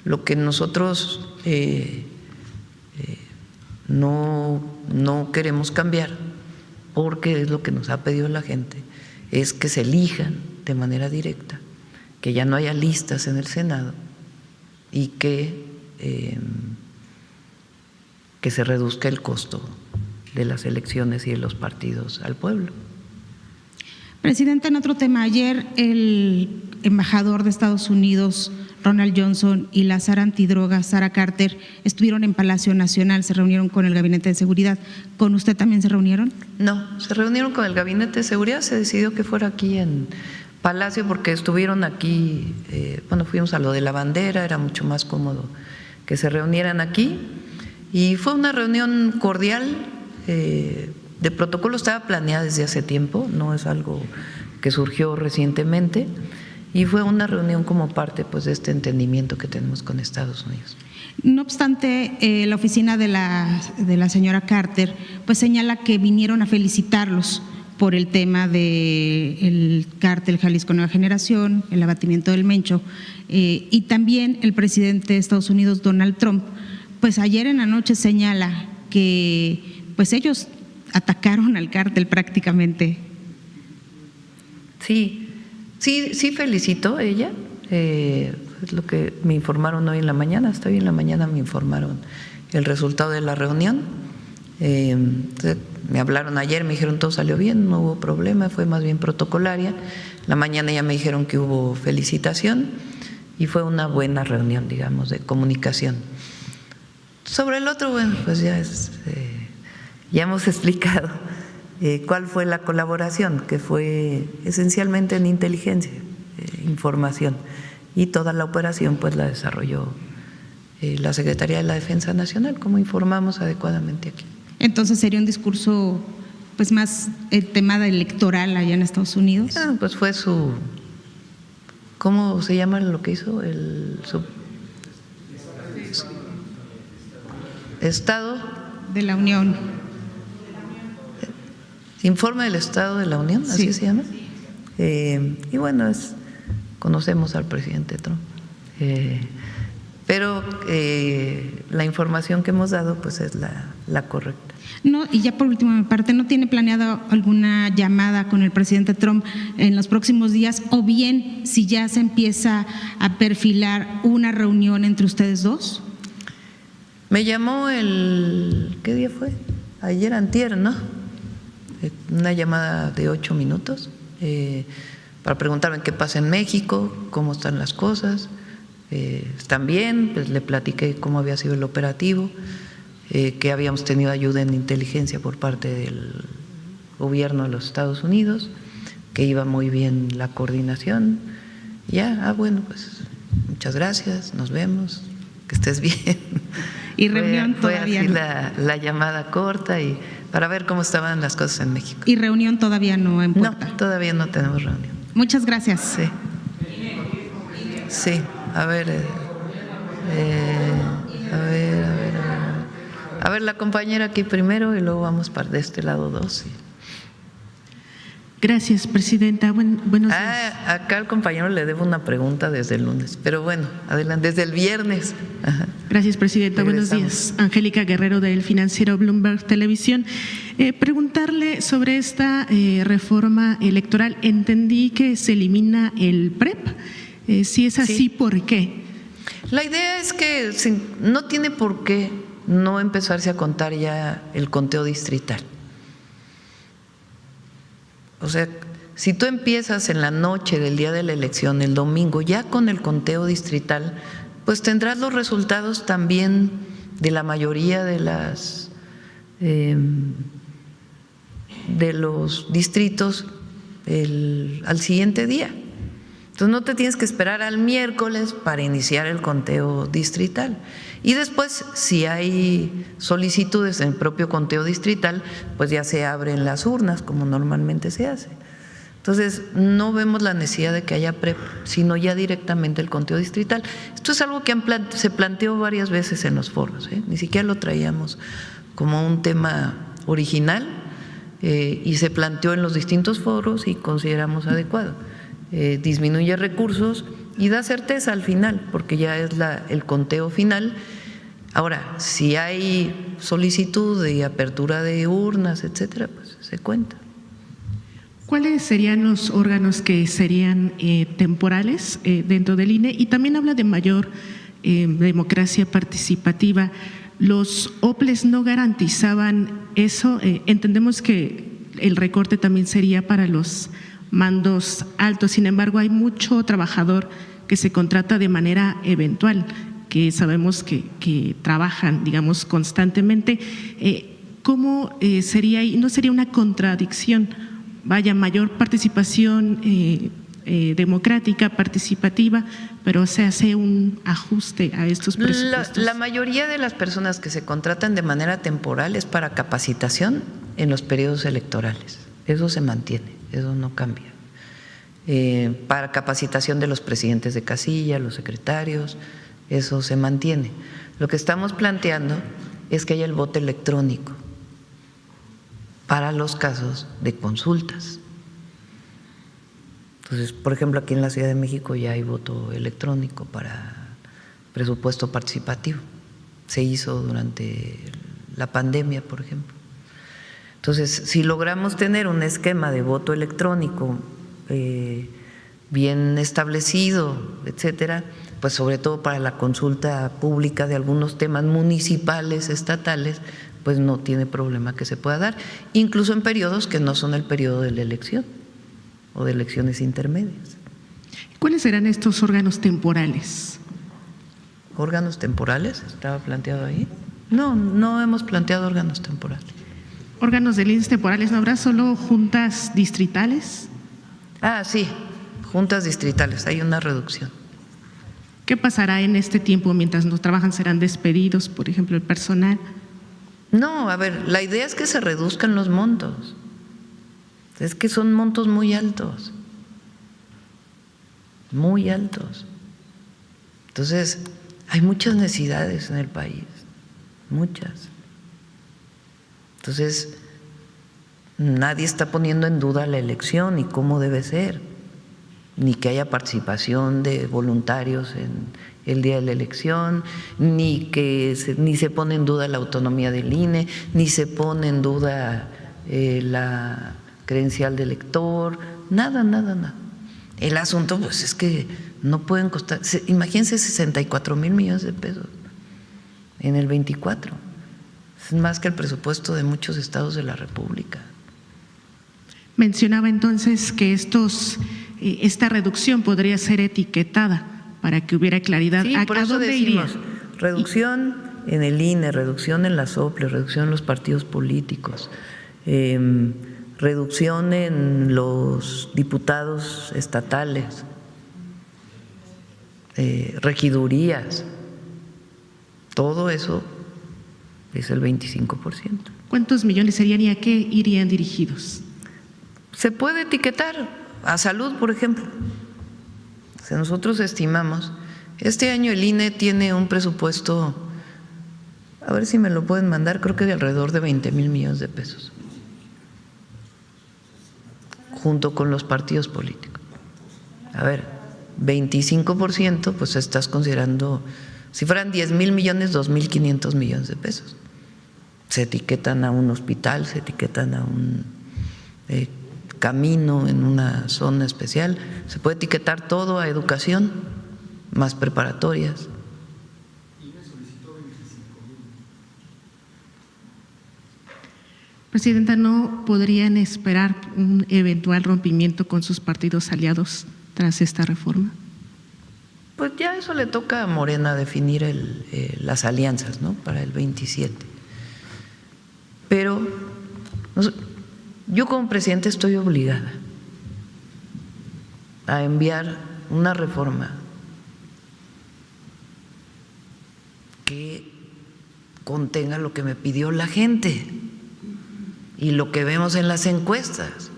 Lo que nosotros no queremos cambiar, porque es lo que nos ha pedido la gente, es que se elijan de manera directa, que ya no haya listas en el Senado y que se reduzca el costo de las elecciones y de los partidos al pueblo. Presidenta, en otro tema, ayer el embajador de Estados Unidos, Ronald Johnson, y la Sara antidroga, Sara Carter, estuvieron en Palacio Nacional, se reunieron con el Gabinete de Seguridad. ¿Con usted también se reunieron? No, se reunieron con el Gabinete de Seguridad, se decidió que fuera aquí en Palacio porque estuvieron aquí, fuimos a lo de la bandera, era mucho más cómodo que se reunieran aquí y fue una reunión cordial. De protocolo estaba planeada desde hace tiempo, no es algo que surgió recientemente, y fue una reunión como parte pues de este entendimiento que tenemos con Estados Unidos. No obstante, la oficina de la señora Carter pues señala que vinieron a felicitarlos por el tema del cártel Jalisco Nueva Generación, el abatimiento del Mencho, y también el presidente de Estados Unidos, Donald Trump, pues ayer en la noche señala que pues ellos atacaron al cártel prácticamente. Sí felicitó ella, es lo que me informaron hoy en la mañana, hasta hoy en la mañana me informaron el resultado de la reunión. Me hablaron ayer, me dijeron todo salió bien, no hubo problema, fue más bien protocolaria. La mañana ya me dijeron que hubo felicitación y fue una buena reunión, digamos, de comunicación. Sobre el otro, bueno, pues ya hemos explicado cuál fue la colaboración, que fue esencialmente en inteligencia, información, y toda la operación pues la desarrolló la Secretaría de la Defensa Nacional, como informamos adecuadamente aquí. Entonces sería un discurso pues más el tema electoral allá en Estados Unidos. Pues fue su, ¿cómo se llama lo que hizo? Su Estado de la Unión. Informe del Estado de la Unión, así se llama. Y bueno, conocemos al presidente Trump. Pero la información que hemos dado pues es la correcta. No, y ya por último, mi parte, ¿no tiene planeado alguna llamada con el presidente Trump en los próximos días? O bien, si ya se empieza a perfilar una reunión entre ustedes dos. Me llamó ¿qué día fue? Ayer antier, ¿no? Una llamada de 8 minutos para preguntarme qué pasa en México, cómo están las cosas. Están bien, pues le platiqué cómo había sido el operativo, que habíamos tenido ayuda en inteligencia por parte del gobierno de los Estados Unidos, que iba muy bien la coordinación. Ya, bueno, pues muchas gracias, nos vemos, que estés bien. Y reunión fue todavía así no. la llamada corta y para ver cómo estaban las cosas en México. Y reunión todavía no en puerta. No, todavía no tenemos reunión. Muchas gracias. Sí, a ver, a ver la compañera aquí primero y luego vamos para de este lado 2. Gracias, presidenta. Buenos días. Acá al compañero le debo una pregunta desde el lunes, pero bueno, adelante, desde el viernes. Ajá. Gracias, presidenta. Regresamos. Buenos días. Angélica Guerrero, del financiero Bloomberg Televisión. Preguntarle sobre esta reforma electoral. Entendí que se elimina el PREP. Si es así, Sí. ¿por qué? La idea es que no tiene por qué no empezarse a contar ya el conteo distrital. O sea, si tú empiezas en la noche del día de la elección, el domingo, ya con el conteo distrital, pues tendrás los resultados también de la mayoría de los distritos al siguiente día. Entonces no te tienes que esperar al miércoles para iniciar el conteo distrital. Y después, si hay solicitudes en el propio conteo distrital, pues ya se abren las urnas como normalmente se hace. Entonces no vemos la necesidad de que haya PREP, sino ya directamente el conteo distrital. Esto es algo que se planteó varias veces en los foros, ni siquiera lo traíamos como un tema original, y se planteó en los distintos foros y consideramos adecuado. Disminuye recursos y da certeza al final, porque ya es el conteo final. Ahora, si hay solicitud de apertura de urnas, etcétera, pues se cuenta. ¿Cuáles serían los órganos que serían temporales dentro del INE? Y también habla de mayor democracia participativa. ¿Los OPLES no garantizaban eso? Entendemos que el recorte también sería para los mandos altos, sin embargo hay mucho trabajador que se contrata de manera eventual, que sabemos que trabajan, digamos, constantemente. ¿Cómo sería, y no sería una contradicción, vaya, mayor participación democrática, participativa, pero se hace un ajuste a estos presupuestos? La mayoría de las personas que se contratan de manera temporal es para capacitación en los periodos electorales, eso se mantiene, eso no cambia. Para capacitación de los presidentes de casilla, los secretarios, eso se mantiene. Lo que estamos planteando es que haya el voto electrónico para los casos de consultas. Entonces, por ejemplo, aquí en la Ciudad de México ya hay voto electrónico para presupuesto participativo. Se hizo durante la pandemia, por ejemplo. Entonces, si logramos tener un esquema de voto electrónico bien establecido, etcétera, pues sobre todo para la consulta pública de algunos temas municipales, estatales, pues no tiene problema que se pueda dar, incluso en periodos que no son el periodo de la elección o de elecciones intermedias. ¿Cuáles serán estos órganos temporales? ¿Órganos temporales? ¿Estaba planteado ahí? No hemos planteado órganos temporales. ¿Órganos del INSS temporales? ¿No habrá solo juntas distritales? Sí, juntas distritales, hay una reducción. ¿Qué pasará en este tiempo mientras no trabajan? ¿Serán despedidos, por ejemplo, el personal? No, a ver, la idea es que se reduzcan los montos. Es que son montos muy altos. Muy altos. Entonces, hay muchas necesidades en el país, muchas. Entonces, nadie está poniendo en duda la elección y cómo debe ser, ni que haya participación de voluntarios en el día de la elección, ni se pone en duda la autonomía del INE, ni se pone en duda la credencial del elector, nada. El asunto pues es que no pueden costar, imagínense 64,000 millones de pesos en el 24, es más que el presupuesto de muchos estados de la República. Mencionaba entonces que esta reducción podría ser etiquetada para que hubiera claridad. Sí, por eso dónde decimos, iría? reducción en el INE, reducción en las OPLES, reducción en los partidos políticos, reducción en los diputados estatales, regidurías, todo eso es el 25%. ¿Cuántos millones serían y a qué irían dirigidos? Se puede etiquetar a salud, por ejemplo. Si nosotros estimamos, este año el INE tiene un presupuesto, a ver si me lo pueden mandar, creo que de alrededor de 20,000 millones de pesos, junto con los partidos políticos. A ver, 25%, pues estás considerando, si fueran 10,000 millones, 2,500 millones de pesos. Se etiquetan a un hospital, se etiquetan a un camino en una zona especial, se puede etiquetar todo a educación, más preparatorias. Presidenta, ¿no podrían esperar un eventual rompimiento con sus partidos aliados tras esta reforma? Pues ya eso le toca a Morena definir las alianzas, ¿no?, para el 27. Pero yo como presidente estoy obligada a enviar una reforma que contenga lo que me pidió la gente y lo que vemos en las encuestas.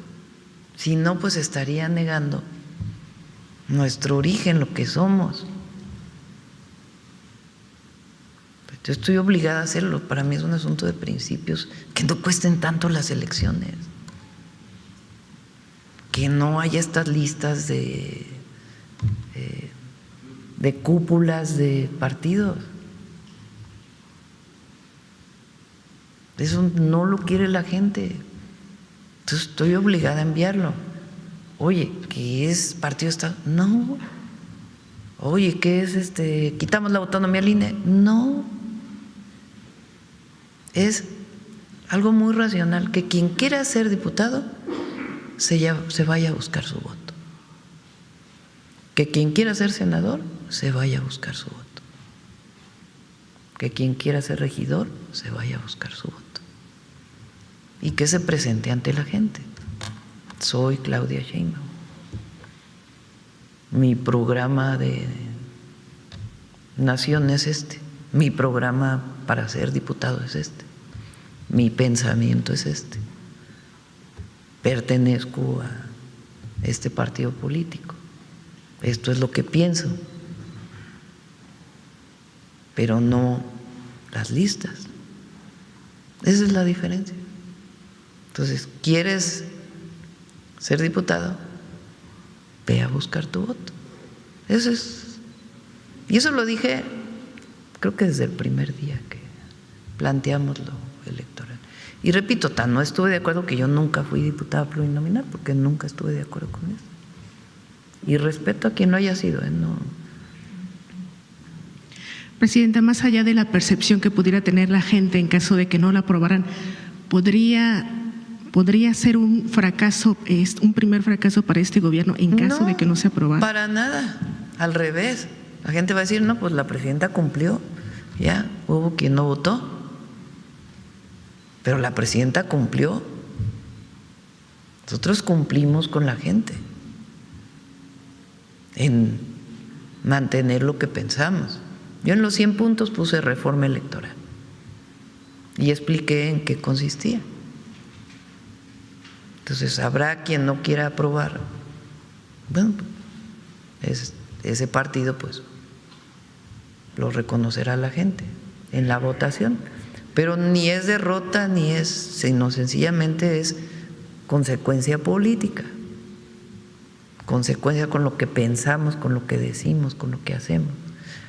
Si no, pues estaría negando nuestro origen, lo que somos. Yo estoy obligada a hacerlo. Para mí es un asunto de principios, que no cuesten tanto las elecciones, que no haya estas listas de cúpulas de partidos. Eso no lo quiere la gente. Entonces estoy obligada a enviarlo. Oye, ¿qué es partido de Estado? No. Oye, ¿qué es quitamos la autonomía al INE? No. Es algo muy racional, que quien quiera ser diputado se vaya a buscar su voto. Que quien quiera ser senador se vaya a buscar su voto. Que quien quiera ser regidor se vaya a buscar su voto. Y que se presente ante la gente. Soy Claudia Sheinbaum. Mi programa de nación es este. Mi programa para ser diputado es este. Mi pensamiento es este. Pertenezco a este partido político. Esto es lo que pienso. Pero no las listas. Esa es la diferencia. Entonces, ¿quieres ser diputado? Ve a buscar tu voto. Eso es. Y eso lo dije, creo que desde el primer día que planteamos lo electoral. Y repito, no estuve de acuerdo, que yo nunca fui diputada plurinominal, porque nunca estuve de acuerdo con eso. Y respeto a quien no haya sido, no. Presidenta, más allá de la percepción que pudiera tener la gente en caso de que no la aprobaran, ¿podría ser un fracaso, un primer fracaso para este gobierno en caso de que no se aprobara? Para nada, al revés. La gente va a decir, no, pues la presidenta cumplió, ya hubo quien no votó, pero la presidenta cumplió. Nosotros cumplimos con la gente en mantener lo que pensamos. Yo en los 100 puntos puse reforma electoral y expliqué en qué consistía. Entonces, habrá quien no quiera aprobar. Bueno, ese partido pues lo reconocerá la gente en la votación. Pero ni es derrota, sino sencillamente es consecuencia política. Consecuencia con lo que pensamos, con lo que decimos, con lo que hacemos.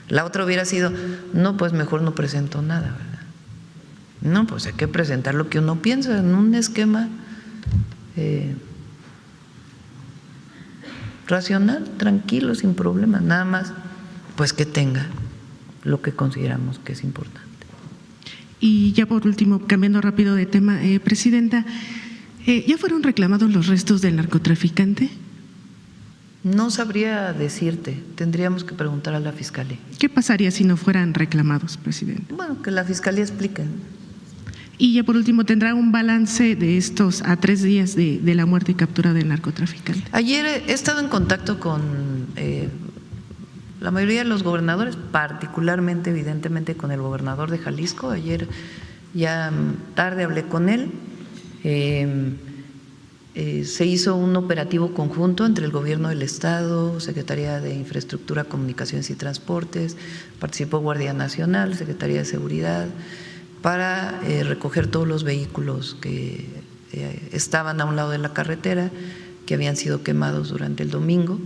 La otra hubiera sido, no, pues mejor no presento nada, ¿verdad? No, pues hay que presentar lo que uno piensa en un esquema racional, tranquilo, sin problemas, nada más pues que tenga lo que consideramos que es importante. Y ya por último, cambiando rápido de tema, Presidenta, ¿ya fueron reclamados los restos del narcotraficante? No sabría decirte, tendríamos que preguntar a la Fiscalía. ¿Qué pasaría si no fueran reclamados, Presidenta? Bueno, que la Fiscalía explique. Y ya por último, ¿tendrá un balance de estos a 3 días de la muerte y captura del narcotraficante? Ayer he estado en contacto con la mayoría de los gobernadores, particularmente, evidentemente, con el gobernador de Jalisco. Ayer ya tarde hablé con él. Se hizo un operativo conjunto entre el Gobierno del Estado, Secretaría de Infraestructura, Comunicaciones y Transportes, participó Guardia Nacional, Secretaría de Seguridad, para recoger todos los vehículos que estaban a un lado de la carretera, que habían sido quemados durante el domingo.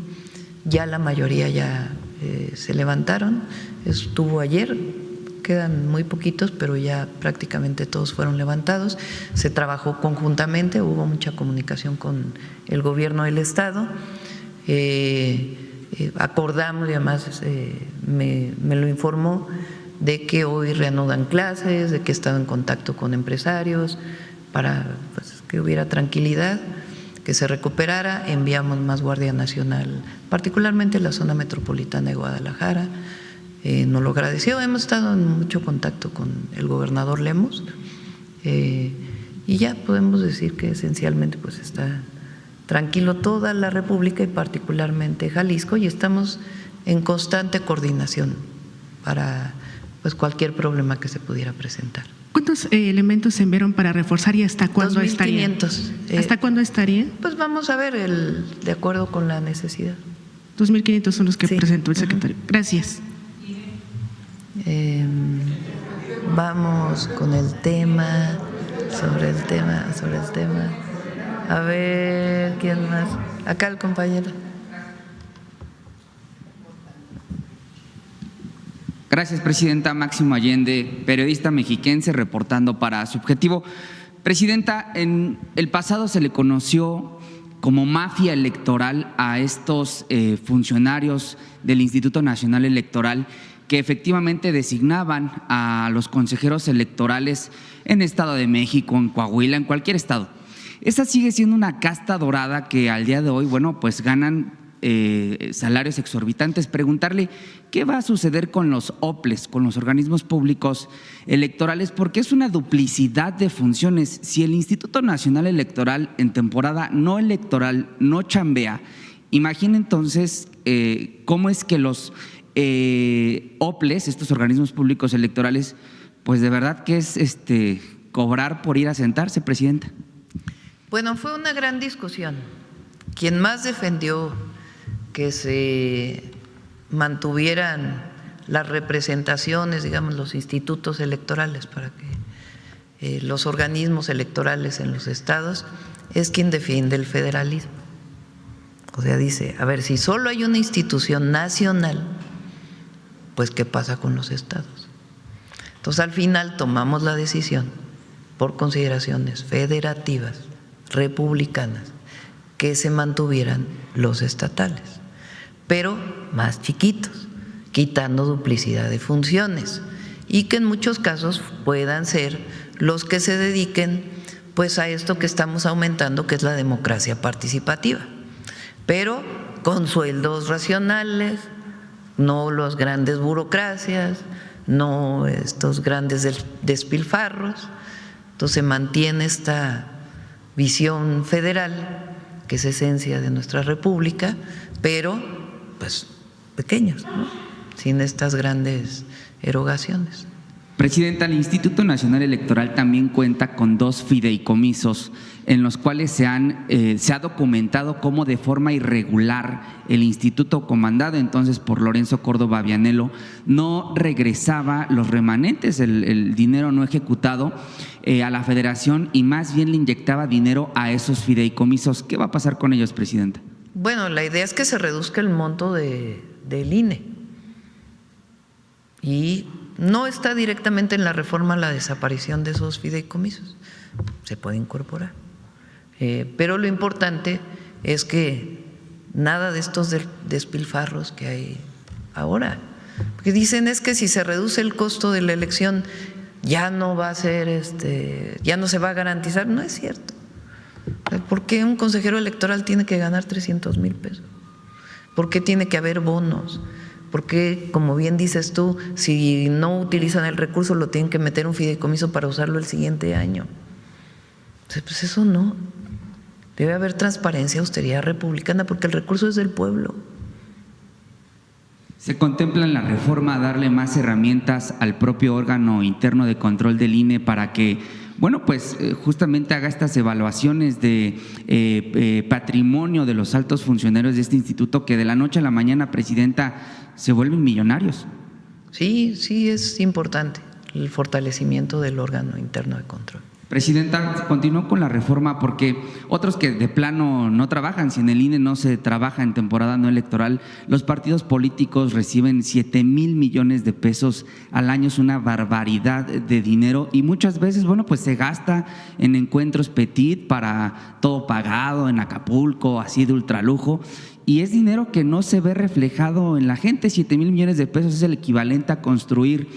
Ya la mayoría ya se levantaron, estuvo ayer, quedan muy poquitos, pero ya prácticamente todos fueron levantados. Se trabajó conjuntamente, hubo mucha comunicación con el Gobierno del Estado. Acordamos, y además me lo informó, de que hoy reanudan clases, de que he estado en contacto con empresarios, para pues, que hubiera tranquilidad, que se recuperara. Enviamos más Guardia Nacional, particularmente en la zona metropolitana de Guadalajara. Nos lo agradeció. Hemos estado en mucho contacto con el gobernador Lemos y ya podemos decir que esencialmente pues está tranquilo toda la República y particularmente Jalisco, y estamos en constante coordinación para pues cualquier problema que se pudiera presentar. ¿Cuántos elementos se enviaron para reforzar y hasta cuándo estarían? 2.500. ¿Hasta cuándo estarían? Pues vamos a ver de acuerdo con la necesidad. 2.500 son los que Sí. presentó el secretario. Gracias. Vamos con el tema, sobre el tema. A ver, ¿quién más? Acá el compañero. Gracias, presidenta. Máximo Allende, periodista mexiquense, reportando para Subjetivo. Presidenta, en el pasado se le conoció como mafia electoral a estos funcionarios del Instituto Nacional Electoral que efectivamente designaban a los consejeros electorales en Estado de México, en Coahuila, en cualquier estado. Esta sigue siendo una casta dorada que al día de hoy, bueno, pues ganan salarios exorbitantes. Preguntarle qué va a suceder con los OPLES, con los organismos públicos electorales, porque es una duplicidad de funciones. Si el Instituto Nacional Electoral en temporada no electoral no chambea, imagina entonces cómo es que los OPLES, estos organismos públicos electorales, pues de verdad que es cobrar por ir a sentarse, presidenta. Bueno, fue una gran discusión. Quien más defendió que se mantuvieran las representaciones, digamos, los institutos electorales para que los organismos electorales en los estados, es quien defiende el federalismo. O sea, dice, a ver, si solo hay una institución nacional, pues ¿qué pasa con los estados? Entonces al final tomamos la decisión por consideraciones federativas, republicanas, que se mantuvieran los estatales, pero más chiquitos, quitando duplicidad de funciones, y que en muchos casos puedan ser los que se dediquen pues a esto que estamos aumentando, que es la democracia participativa, pero con sueldos racionales, no las grandes burocracias, no estos grandes despilfarros. Entonces se mantiene esta visión federal, que es esencia de nuestra república, pero pues pequeños, ¿no? Sin estas grandes erogaciones. Presidenta, el Instituto Nacional Electoral también cuenta con 2 fideicomisos en los cuales se ha documentado cómo de forma irregular el instituto comandado entonces por Lorenzo Córdoba Vianello no regresaba los remanentes, el dinero no ejecutado a la federación, y más bien le inyectaba dinero a esos fideicomisos. ¿Qué va a pasar con ellos, presidenta? Bueno, la idea es que se reduzca el monto del INE, y no está directamente en la reforma la desaparición de esos fideicomisos, se puede incorporar. Pero lo importante es que nada de estos despilfarros que hay ahora, porque dicen es que si se reduce el costo de la elección ya no va a ser ya no se va a garantizar. No es cierto. ¿Por qué un consejero electoral tiene que ganar 300,000 pesos? ¿Por qué tiene que haber bonos? ¿Por qué, como bien dices tú, si no utilizan el recurso lo tienen que meter un fideicomiso para usarlo el siguiente año? Pues eso no. Debe haber transparencia, austeridad republicana, porque el recurso es del pueblo. ¿Se contempla en la reforma darle más herramientas al propio órgano interno de control del INE para que, bueno, pues justamente haga estas evaluaciones de patrimonio de los altos funcionarios de este instituto que de la noche a la mañana, presidenta, se vuelven millonarios? Sí, sí es importante el fortalecimiento del órgano interno de control. Presidenta, continúo con la reforma porque otros que de plano no trabajan, si en el INE no se trabaja en temporada no electoral, los partidos políticos reciben 7,000 millones de pesos al año, es una barbaridad de dinero y muchas veces, bueno, pues se gasta en encuentros petit para todo pagado, en Acapulco, así de ultralujo. Y es dinero que no se ve reflejado en la gente. 7,000 millones de pesos es el equivalente a construir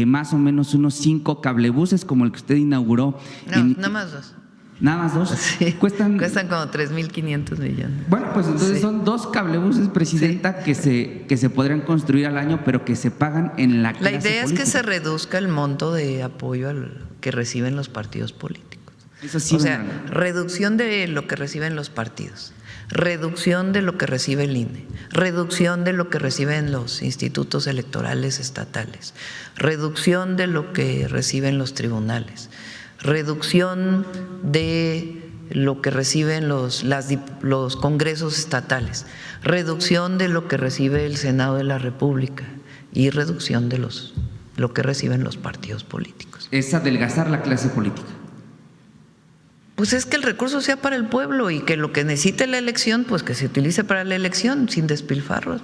más o menos unos 5 cablebuses como el que usted inauguró. No, nada más 2. Nada más 2. Sí, cuestan como 3.500 millones. Bueno, pues entonces Sí. son 2 cablebuses, presidenta, que se podrían construir al año, pero que se pagan en la clase La idea política. es que se reduzca el monto de apoyo que reciben los partidos políticos. Eso sí, O sea, doña Ana. reducción de lo que reciben los partidos, reducción de lo que recibe el INE, reducción de lo que reciben los institutos electorales estatales, reducción de lo que reciben los tribunales, reducción de lo que reciben los congresos estatales, reducción de lo que recibe el Senado de la República y reducción de lo que reciben los partidos políticos. Es adelgazar la clase política. Pues es que el recurso sea para el pueblo y que lo que necesite la elección, pues que se utilice para la elección, sin despilfarros.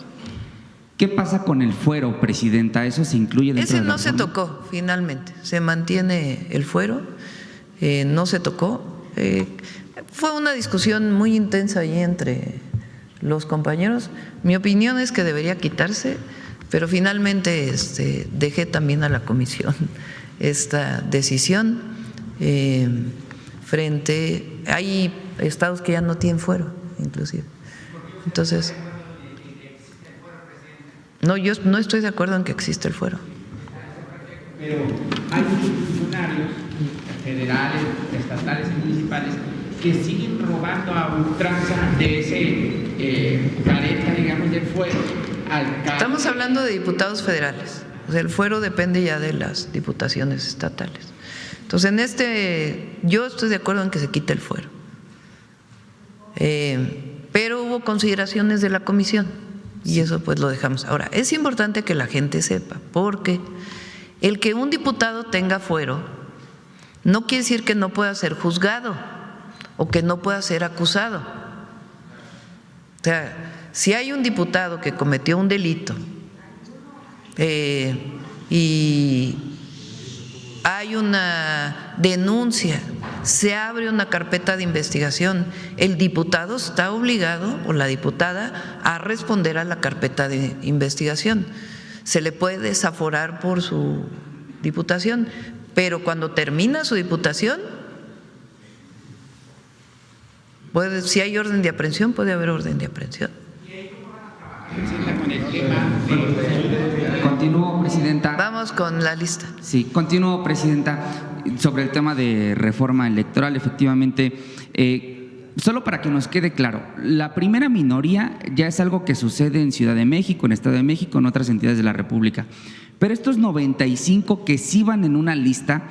¿Qué pasa con el fuero, presidenta? ¿Eso se incluye dentro Ese de la no se reforma? tocó, finalmente. Se mantiene el fuero, no se tocó. Fue una discusión muy intensa ahí entre los compañeros. Mi opinión es que debería quitarse, pero finalmente dejé también a la comisión esta decisión. Hay estados que ya no tienen fuero, inclusive. Entonces, no, yo no estoy de acuerdo en que exista el fuero. Pero hay muchos funcionarios federales, estatales y municipales que siguen robando a ultranza de ese careta, digamos, del fuero. Estamos hablando de diputados federales. O sea, el fuero depende ya de las diputaciones estatales. Entonces, yo estoy de acuerdo en que se quite el fuero. Pero hubo consideraciones de la comisión y eso pues lo dejamos. Ahora, es importante que la gente sepa, porque el que un diputado tenga fuero no quiere decir que no pueda ser juzgado o que no pueda ser acusado. O sea, si hay un diputado que cometió un delito y hay una denuncia, se abre una carpeta de investigación, el diputado está obligado o la diputada a responder a la carpeta de investigación. Se le puede desaforar por su diputación, pero cuando termina su diputación, si hay orden de aprehensión, puede haber orden de aprehensión. Continúo, presidenta. Vamos con la lista. Sí, continúo, presidenta, sobre el tema de reforma electoral. Efectivamente, solo para que nos quede claro, la primera minoría ya es algo que sucede en Ciudad de México, en Estado de México, en otras entidades de la República. Pero estos 95 que sí van en una lista,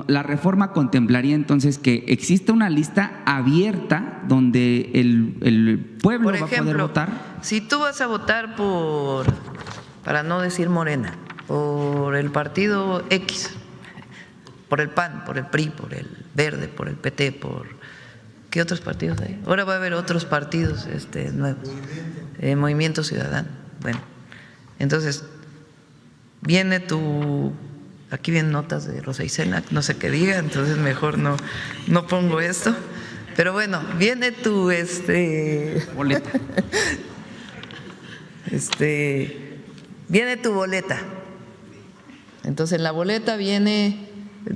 la reforma contemplaría entonces que exista una lista abierta donde el pueblo va a poder votar. Si tú vas a votar para no decir Morena, por el partido X, por el PAN, por el PRI, por el Verde, por el PT, ¿qué otros partidos hay? Ahora va a haber otros partidos nuevos. Movimiento Ciudadano. Bueno, entonces viene aquí vienen notas de Rosa Isela, no sé qué diga, entonces mejor no pongo esto. Pero bueno, viene tu boleta. Viene tu boleta. Entonces en la boleta viene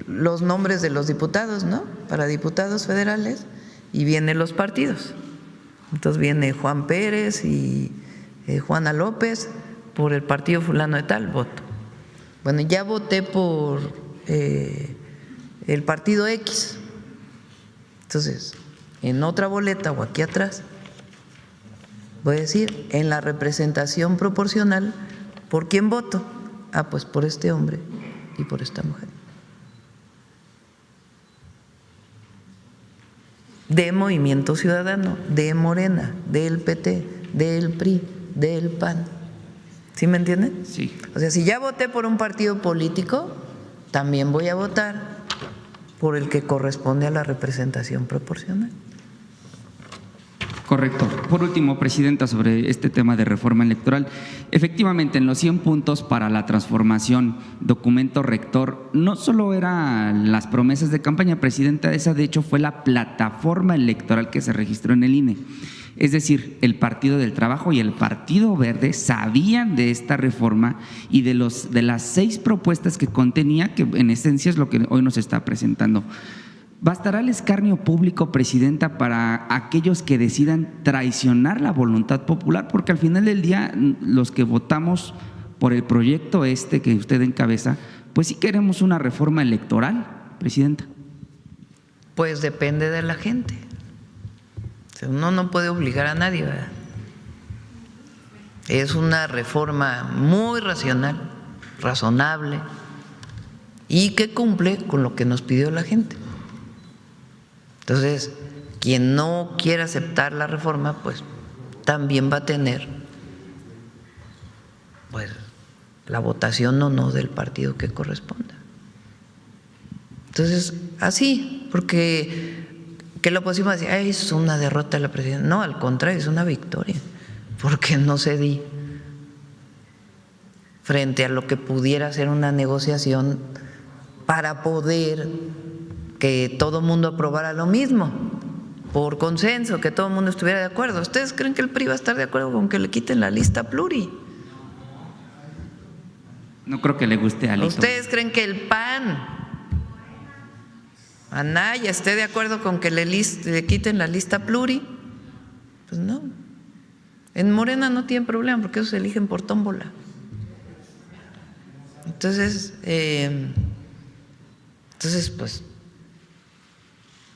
los nombres de los diputados, ¿no? Para diputados federales, y vienen los partidos. Entonces viene Juan Pérez y Juana López por el partido fulano de tal, voto. Bueno, ya voté por el partido X. Entonces, en otra boleta o aquí atrás, voy a decir, en la representación proporcional, ¿por quién voto? Ah, pues por este hombre y por esta mujer. De Movimiento Ciudadano, de Morena, del PT, del PRI, del PAN. ¿Sí me entienden? Sí. O sea, si ya voté por un partido político, también voy a votar por el que corresponde a la representación proporcional. Correcto. Por último, presidenta, sobre este tema de reforma electoral, efectivamente en los 100 puntos para la transformación, documento rector, no solo eran las promesas de campaña, presidenta, esa de hecho fue la plataforma electoral que se registró en el INE. Es decir, el Partido del Trabajo y el Partido Verde sabían de esta reforma y de las 6 propuestas que contenía, que en esencia es lo que hoy nos está presentando. ¿Bastará el escarnio público, presidenta, para aquellos que decidan traicionar la voluntad popular? Porque al final del día, los que votamos por el proyecto que usted encabeza, pues sí queremos una reforma electoral, presidenta. Pues depende de la gente. O sea, uno no puede obligar a nadie, ¿verdad? Es una reforma muy racional, razonable y que cumple con lo que nos pidió la gente. Entonces, quien no quiera aceptar la reforma, pues también va a tener pues la votación o no del partido que corresponda. Entonces, así, porque que la oposición va a decir, ay, es una derrota de la presidencia. No, al contrario, es una victoria, porque no cedí frente a lo que pudiera ser una negociación para poder que todo el mundo aprobara lo mismo, por consenso, que todo el mundo estuviera de acuerdo. ¿Ustedes creen que el PRI va a estar de acuerdo con que le quiten la lista pluri? No creo que le guste a Alito. ¿Ustedes creen que el PAN, Anaya, esté de acuerdo con que le quiten la lista pluri? Pues no. En Morena no tienen problema porque ellos se eligen por tómbola. Entonces, pues,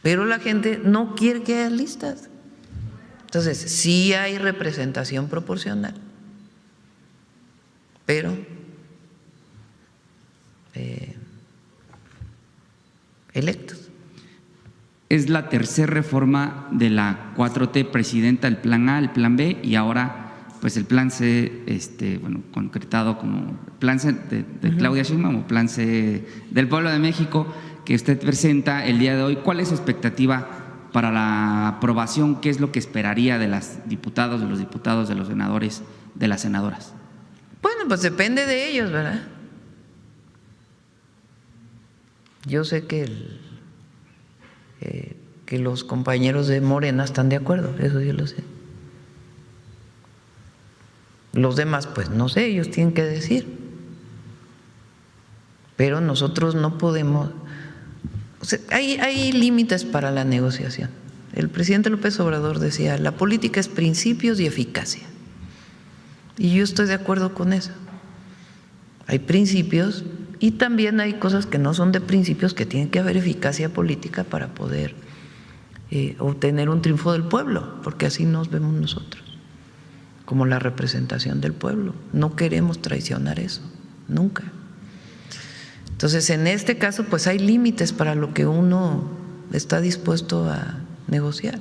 pero la gente no quiere que haya listas. Entonces, sí hay representación proporcional, pero electos. Es la tercera reforma de la 4T, presidenta, el plan A, el plan B y ahora pues el plan C, concretado como plan C de Claudia Sheinbaum o plan C del Pueblo de México que usted presenta el día de hoy. ¿Cuál es su expectativa para la aprobación? ¿Qué es lo que esperaría de los diputados, de los senadores, de las senadoras? Bueno, pues depende de ellos, ¿verdad? Yo sé que los compañeros de Morena están de acuerdo, eso yo lo sé. Los demás, pues no sé, ellos tienen que decir. Pero nosotros no podemos… O sea, hay límites para la negociación. El presidente López Obrador decía, la política es principios y eficacia. Y yo estoy de acuerdo con eso. Hay principios y también hay cosas que no son de principios, que tienen que haber eficacia política para poder obtener un triunfo del pueblo, porque así nos vemos nosotros, como la representación del pueblo. No queremos traicionar eso, nunca. Entonces, en este caso, pues hay límites para lo que uno está dispuesto a negociar.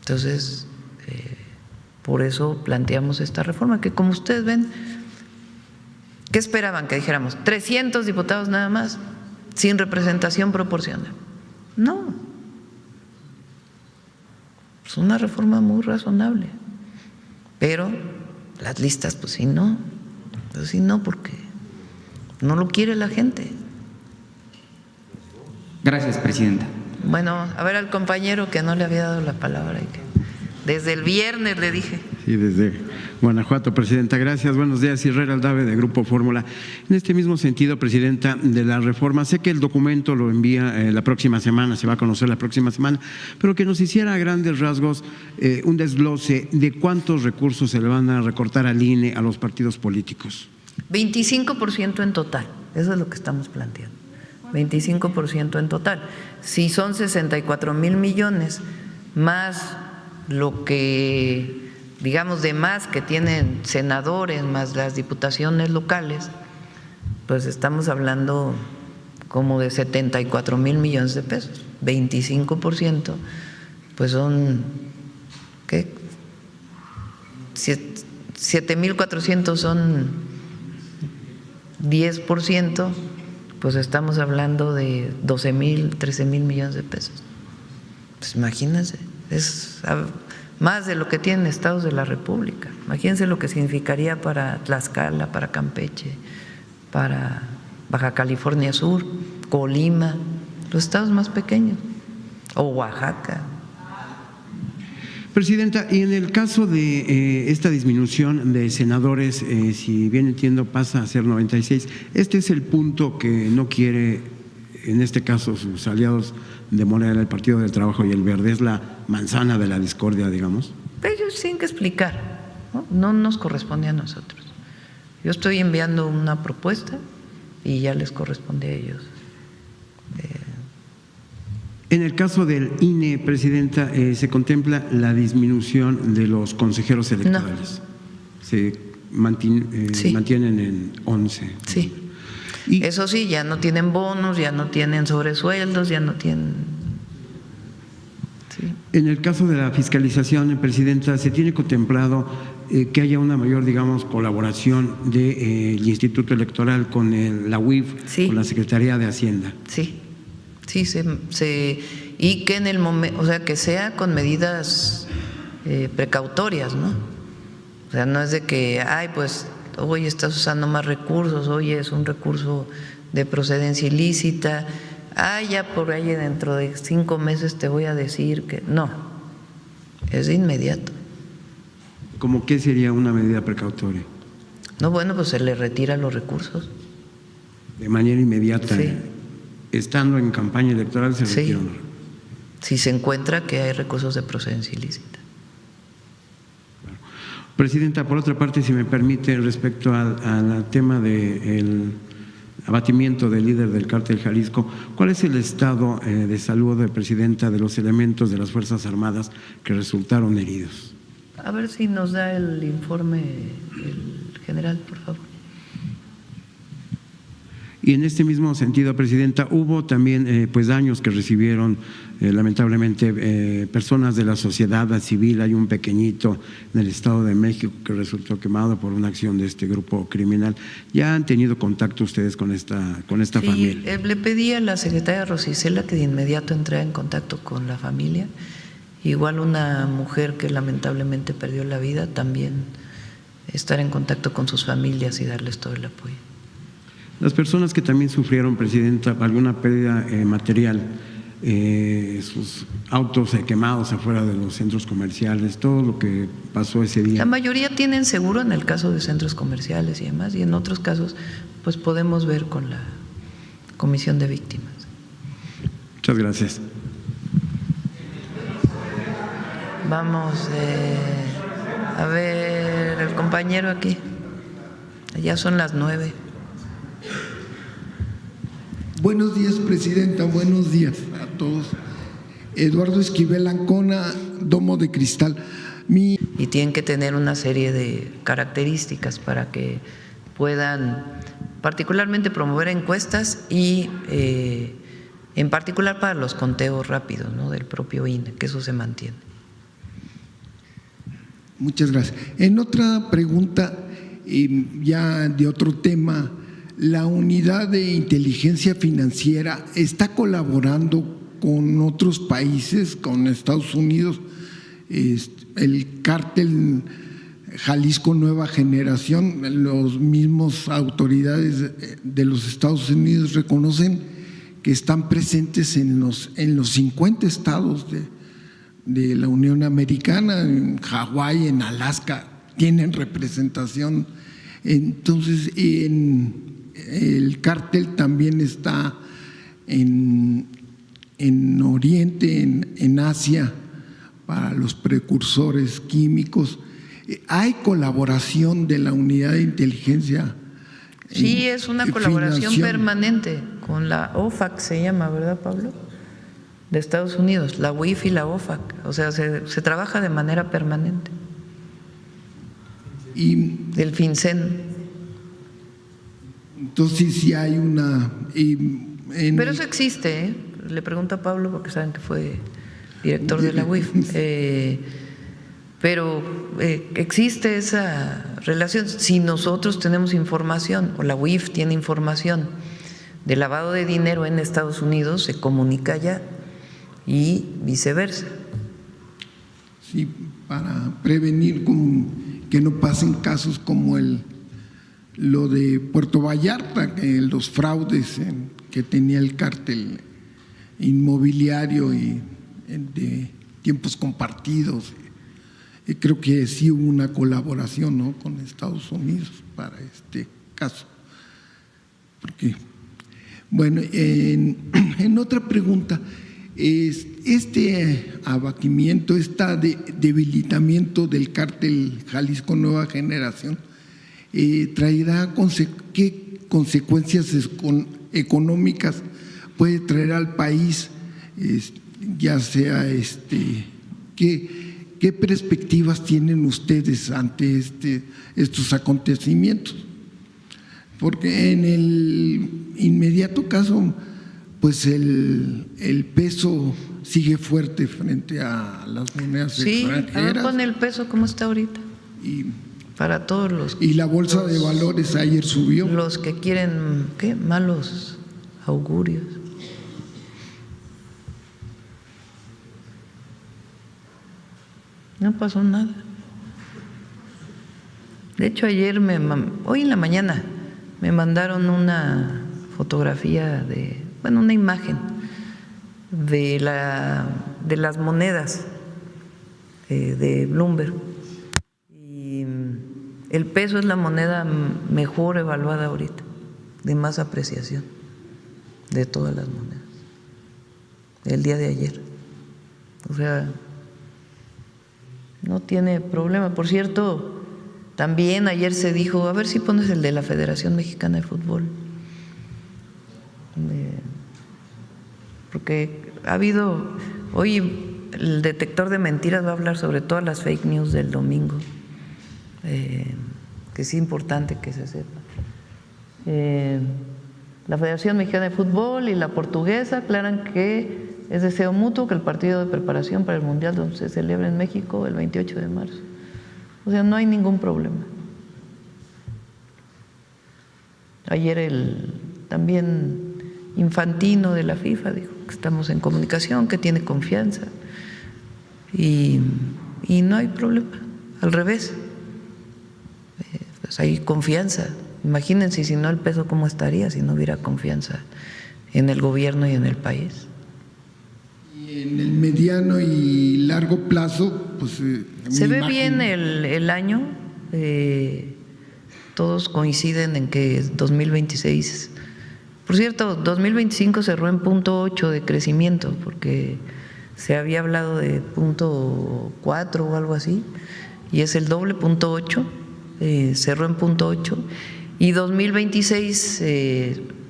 Entonces, por eso planteamos esta reforma, que como ustedes ven, ¿qué esperaban? Que dijéramos 300 diputados nada más, sin representación proporcional. No. Es una reforma muy razonable. Pero las listas, pues sí, no. Pues sí, no, porque no lo quiere la gente. Gracias, presidenta. Bueno, a ver al compañero que no le había dado la palabra. Desde el viernes le dije. Sí, desde Guanajuato, presidenta. Gracias. Buenos días. Israel Aldave, de Grupo Fórmula. En este mismo sentido, presidenta, de la reforma, sé que el documento lo envía la próxima semana, se va a conocer la próxima semana, pero que nos hiciera a grandes rasgos un desglose de cuántos recursos se le van a recortar al INE, a los partidos políticos. 25% en total, eso es lo que estamos planteando. 25% en total. Si son 64,000 millones más lo que, digamos, de más que tienen senadores, más las diputaciones locales, pues estamos hablando como de 74,000 millones de pesos. 25%, pues son, ¿qué? 7,400 son 10%, pues estamos hablando de 12,000, 13,000 millones de pesos. Pues imagínense, es más de lo que tienen estados de la República. Imagínense lo que significaría para Tlaxcala, para Campeche, para Baja California Sur, Colima, los estados más pequeños, o Oaxaca. Presidenta, y en el caso de esta disminución de senadores, si bien entiendo pasa a ser 96, este es el punto que no quiere en este caso sus aliados de Morena, el Partido del Trabajo y el Verde, es la manzana de la discordia, digamos? Ellos tienen que explicar, no nos corresponde a nosotros. Yo estoy enviando una propuesta y ya les corresponde a ellos. En el caso del INE, Presidenta, ¿se contempla la disminución de los consejeros electorales? No. Se mantienen en 11. Sí. Y eso sí, ya no tienen bonos, ya no tienen sobresueldos, ya no tienen… Sí. En el caso de la fiscalización, Presidenta, ¿se tiene contemplado que haya una mayor, digamos, colaboración del Instituto Electoral con la UIF, sí, con la Secretaría de Hacienda? Sí, sí, y que en el momento, o sea, que sea con medidas precautorias, ¿no? O sea, no es de que, ay, pues hoy estás usando más recursos, hoy es un recurso de procedencia ilícita, ya por ahí dentro de 5 meses te voy a decir que no, es de inmediato. ¿Cómo qué sería una medida precautoria? No, bueno, pues se le retira los recursos. De manera inmediata. Sí. Estando en campaña electoral se retiran. Sí. Si se encuentra que hay recursos de procedencia ilícita. Claro. Presidenta, por otra parte, si me permite, respecto al tema del abatimiento del líder del cártel Jalisco, ¿cuál es el estado de salud de Presidenta de los elementos de las Fuerzas Armadas que resultaron heridos? A ver si nos da el informe el general, por favor. Y en este mismo sentido, Presidenta, hubo también pues daños que recibieron lamentablemente personas de la sociedad civil. Hay un pequeñito en el Estado de México que resultó quemado por una acción de este grupo criminal. ¿Ya han tenido contacto ustedes con esta familia? Le pedí a la secretaria Rosicela que de inmediato entrara en contacto con la familia. Igual una mujer que lamentablemente perdió la vida, también estar en contacto con sus familias y darles todo el apoyo. Las personas que también sufrieron, Presidenta, alguna pérdida material, sus autos quemados afuera de los centros comerciales, todo lo que pasó ese día. La mayoría tienen seguro en el caso de centros comerciales y demás, y en otros casos pues podemos ver con la Comisión de Víctimas. Muchas gracias. Vamos a ver el compañero aquí. Ya son las 9. Buenos días, Presidenta. Buenos días a todos. Eduardo Esquivel Ancona, Domo de Cristal. Y tienen que tener una serie de características para que puedan particularmente promover encuestas y en particular para los conteos rápidos, ¿no?, del propio INE, que eso se mantiene. Muchas gracias. En otra pregunta, ya de otro tema, la unidad de inteligencia financiera está colaborando con otros países, con Estados Unidos. El cártel Jalisco Nueva Generación, los mismos autoridades de los Estados Unidos reconocen que están presentes en los 50 estados de la Unión Americana, en Hawái, en Alaska, tienen representación. Entonces, el cártel también está en Oriente, en Asia, para los precursores químicos. ¿Hay colaboración de la unidad de inteligencia? Sí, es una colaboración permanente con la OFAC, se llama, ¿verdad, Pablo? De Estados Unidos, la UIF y la OFAC, o sea, se trabaja de manera permanente. Y del FinCEN. Entonces sí hay una… Pero eso existe, ¿eh? Le pregunto a Pablo porque saben que fue director de la UIF. Pero existe esa relación. Si nosotros tenemos información o la UIF tiene información de lavado de dinero en Estados Unidos, se comunica ya y viceversa. Sí, para prevenir que no pasen casos como lo de Puerto Vallarta, los fraudes que tenía el cártel inmobiliario y de tiempos compartidos. Y creo que sí hubo una colaboración, ¿no?, con Estados Unidos para este caso. Bueno, en otra pregunta, este abatimiento, debilitamiento del cártel Jalisco Nueva Generación, ¿traerá qué consecuencias económicas puede traer al país? Ya sea, ¿qué perspectivas tienen ustedes ante estos acontecimientos? Porque en el inmediato caso, pues el peso sigue fuerte frente a las monedas extranjeras. Sí, con el peso como está ahorita. Para todos los… Y la bolsa de valores ayer subió. Los que quieren, ¿qué? Malos augurios. No pasó nada. De hecho, hoy en la mañana, me mandaron una fotografía una imagen de las monedas de Bloomberg. Y el peso es la moneda mejor evaluada ahorita, de más apreciación de todas las monedas, el día de ayer. O sea, no tiene problema. Por cierto, también ayer se dijo, a ver si pones el de la Federación Mexicana de Fútbol, porque ha habido, hoy el detector de mentiras va a hablar sobre todas las fake news del domingo, que es importante que se sepa. La Federación Mexicana de Fútbol y la Portuguesa aclaran que es deseo mutuo que el partido de preparación para el Mundial donde se celebra en México el 28 de marzo. O sea, no hay ningún problema. Ayer también Infantino de la FIFA dijo que estamos en comunicación, que tiene confianza y no hay problema, al revés, pues hay confianza. Imagínense si no el peso cómo estaría si no hubiera confianza en el gobierno y en el país. Y en el mediano y largo plazo, pues… Se ve bien el año, todos coinciden en que 2026… Por cierto, 2025 cerró en 0.8 de crecimiento, porque se había hablado de 0.4 o algo así, y es el doble, 0.8, cerró en 0.8, y 2026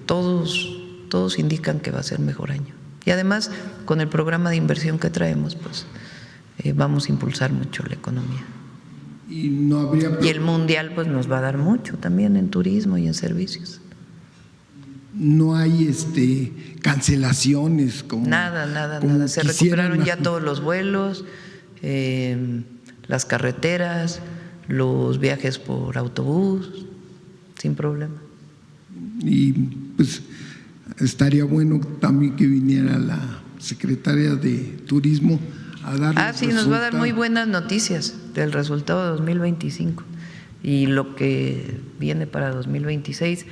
todos indican que va a ser mejor año. Y además, con el programa de inversión que traemos, pues vamos a impulsar mucho la economía. Y el Mundial pues nos va a dar mucho también en turismo y en servicios. No hay cancelaciones como… Nada. Se recuperaron ya todos los vuelos, las carreteras, los viajes por autobús, sin problema. Y pues estaría bueno también que viniera la secretaria de Turismo a dar… Sí, nos va a dar muy buenas noticias del resultado de 2025 y lo que viene para 2026.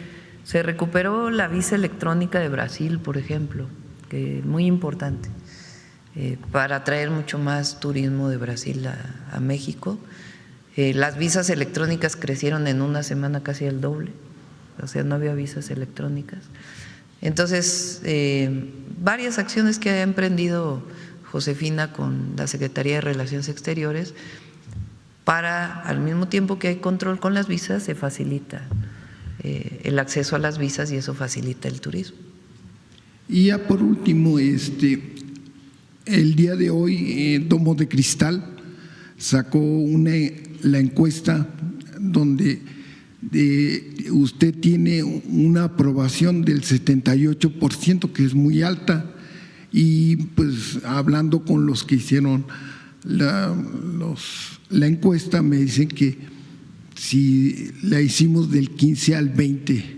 Se recuperó la visa electrónica de Brasil, por ejemplo, que es muy importante para atraer mucho más turismo de Brasil a México. Las visas electrónicas crecieron en una semana casi el doble, o sea, no había visas electrónicas. Entonces, varias acciones que ha emprendido Josefina con la Secretaría de Relaciones Exteriores para, al mismo tiempo que hay control con las visas, se facilita el acceso a las visas y eso facilita el turismo. Y ya por último, el día de hoy Domo de Cristal sacó la encuesta donde usted tiene una aprobación del 78%, que es muy alta, y pues hablando con los que hicieron la encuesta me dicen que si la hicimos del 15 al 20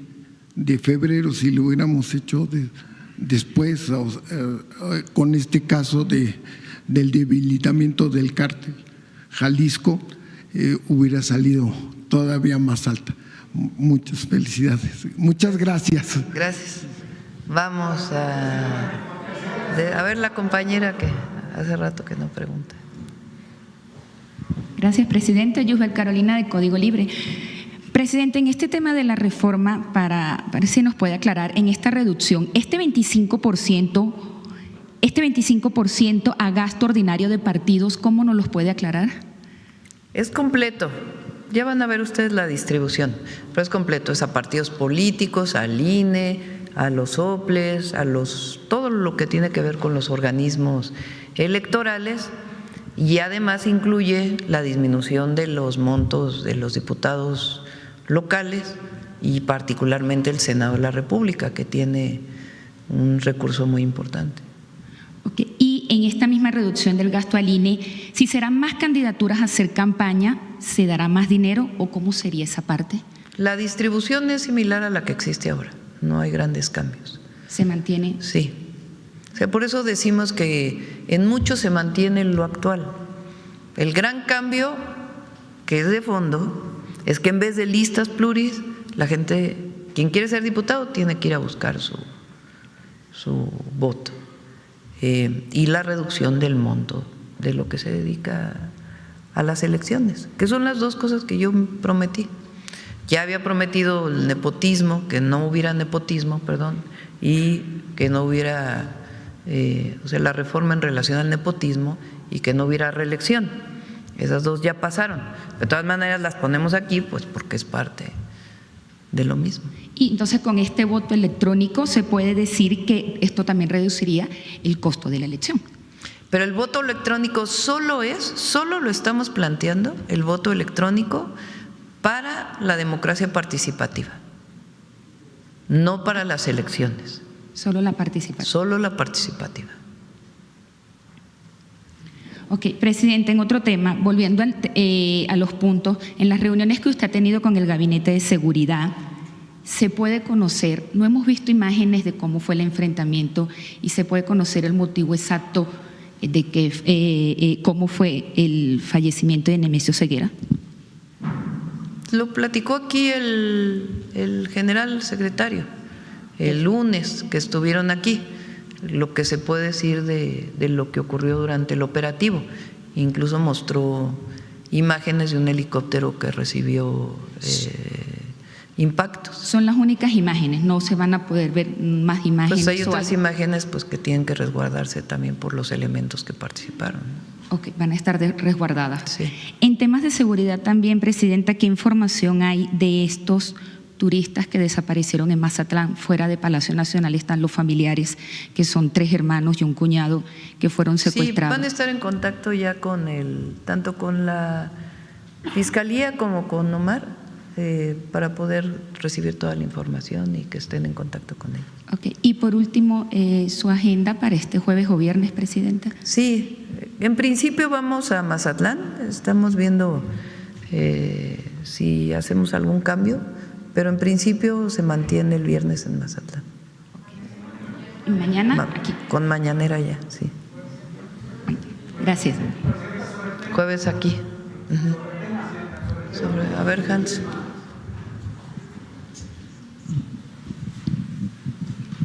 de febrero, si lo hubiéramos hecho después, con este caso del debilitamiento del cártel Jalisco, hubiera salido todavía más alta. Muchas felicidades. Muchas gracias. Gracias. Vamos a ver la compañera que hace rato que no pregunta. Gracias, presidenta. Yusbel Carolina, de Código Libre. Presidente, en este tema de la reforma, para ver si nos puede aclarar, en esta reducción, este 25% a gasto ordinario de partidos, ¿cómo nos los puede aclarar? Es completo. Ya van a ver ustedes la distribución, pero es completo. Es a partidos políticos, al INE, a los OPLES, todo lo que tiene que ver con los organismos electorales, y además incluye la disminución de los montos de los diputados locales y particularmente el Senado de la República, que tiene un recurso muy importante. Okay. Y en esta misma reducción del gasto al INE, si serán más candidaturas a hacer campaña, ¿se dará más dinero o cómo sería esa parte? La distribución es similar a la que existe ahora, no hay grandes cambios. ¿Se mantiene? Sí. O sea, por eso decimos que en mucho se mantiene lo actual. El gran cambio, que es de fondo, es que en vez de listas pluris, la gente, quien quiere ser diputado, tiene que ir a buscar su voto. Y la reducción del monto de lo que se dedica a las elecciones, que son las dos cosas que yo prometí. Ya había prometido el nepotismo, que no hubiera nepotismo, y que no hubiera, la reforma en relación al nepotismo y que no hubiera reelección. Esas dos ya pasaron. De todas maneras las ponemos aquí, pues porque es parte de lo mismo. Y entonces con este voto electrónico se puede decir que esto también reduciría el costo de la elección. Pero el voto electrónico solo lo estamos planteando, el voto electrónico para la democracia participativa, no para las elecciones. Solo la participativa. Solo la participativa. Ok, presidente, en otro tema, volviendo a los puntos, en las reuniones que usted ha tenido con el Gabinete de Seguridad, se puede conocer, no hemos visto imágenes de cómo fue el enfrentamiento y se puede conocer el motivo exacto de que cómo fue el fallecimiento de Nemesio Ceguera. Lo platicó aquí el general secretario el lunes que estuvieron aquí, lo que se puede decir de lo que ocurrió durante el operativo. Incluso mostró imágenes de un helicóptero que recibió impactos. Son las únicas imágenes, no se van a poder ver más imágenes. Pues hay otras imágenes pues que tienen que resguardarse también por los elementos que participaron. Ok, van a estar resguardadas. Sí. En temas de seguridad también, Presidenta, ¿qué información hay de estos turistas que desaparecieron en Mazatlán? Fuera de Palacio Nacional están los familiares, que son 3 hermanos y un cuñado que fueron secuestrados. Sí, van a estar en contacto ya con tanto con la Fiscalía como con Omar, para poder recibir toda la información y que estén en contacto con ellos. Okay. Y por último, ¿su agenda para este jueves o viernes, Presidenta? Sí, en principio vamos a Mazatlán, estamos viendo si hacemos algún cambio, pero en principio se mantiene el viernes en Mazatlán. Okay. ¿Y mañana? Aquí. Con mañanera ya, sí. Gracias. Jueves aquí. A ver, Hans.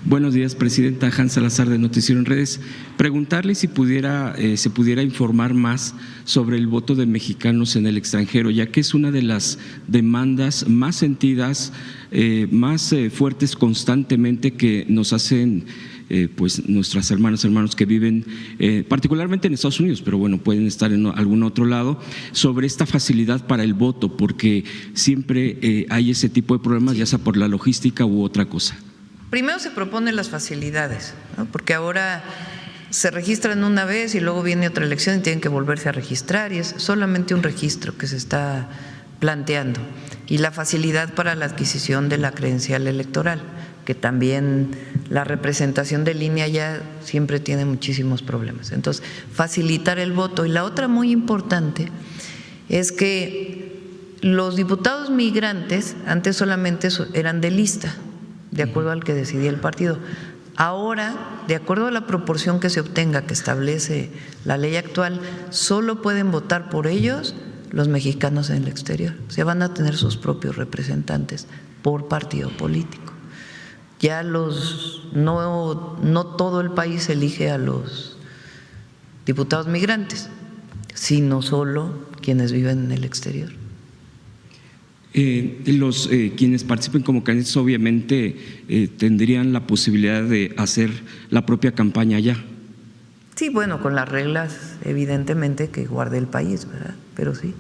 Buenos días, Presidenta. Hans Salazar, de Noticiero en Redes. Preguntarle si se pudiera informar más sobre el voto de mexicanos en el extranjero, ya que es una de las demandas más sentidas, más fuertes constantemente que nos hacen pues nuestras hermanos que viven particularmente en Estados Unidos, pero bueno, pueden estar en algún otro lado, sobre esta facilidad para el voto, porque siempre hay ese tipo de problemas, ya sea por la logística u otra cosa. Primero se proponen las facilidades, ¿no? Porque ahora se registran una vez y luego viene otra elección y tienen que volverse a registrar, y es solamente un registro que se está planteando. Y la facilidad para la adquisición de la credencial electoral, que también la representación de línea ya siempre tiene muchísimos problemas. Entonces, facilitar el voto. Y la otra muy importante es que los diputados migrantes antes solamente eran de lista, de acuerdo al que decidía el partido. Ahora, de acuerdo a la proporción que se obtenga, que establece la ley actual, solo pueden votar por ellos los mexicanos en el exterior. O sea, van a tener sus propios representantes por partido político. Ya no todo el país elige a los diputados migrantes, sino solo quienes viven en el exterior. Quienes participen como candidatos obviamente tendrían la posibilidad de hacer la propia campaña allá. Sí, bueno, con las reglas evidentemente que guarde el país, ¿verdad? Pero sí.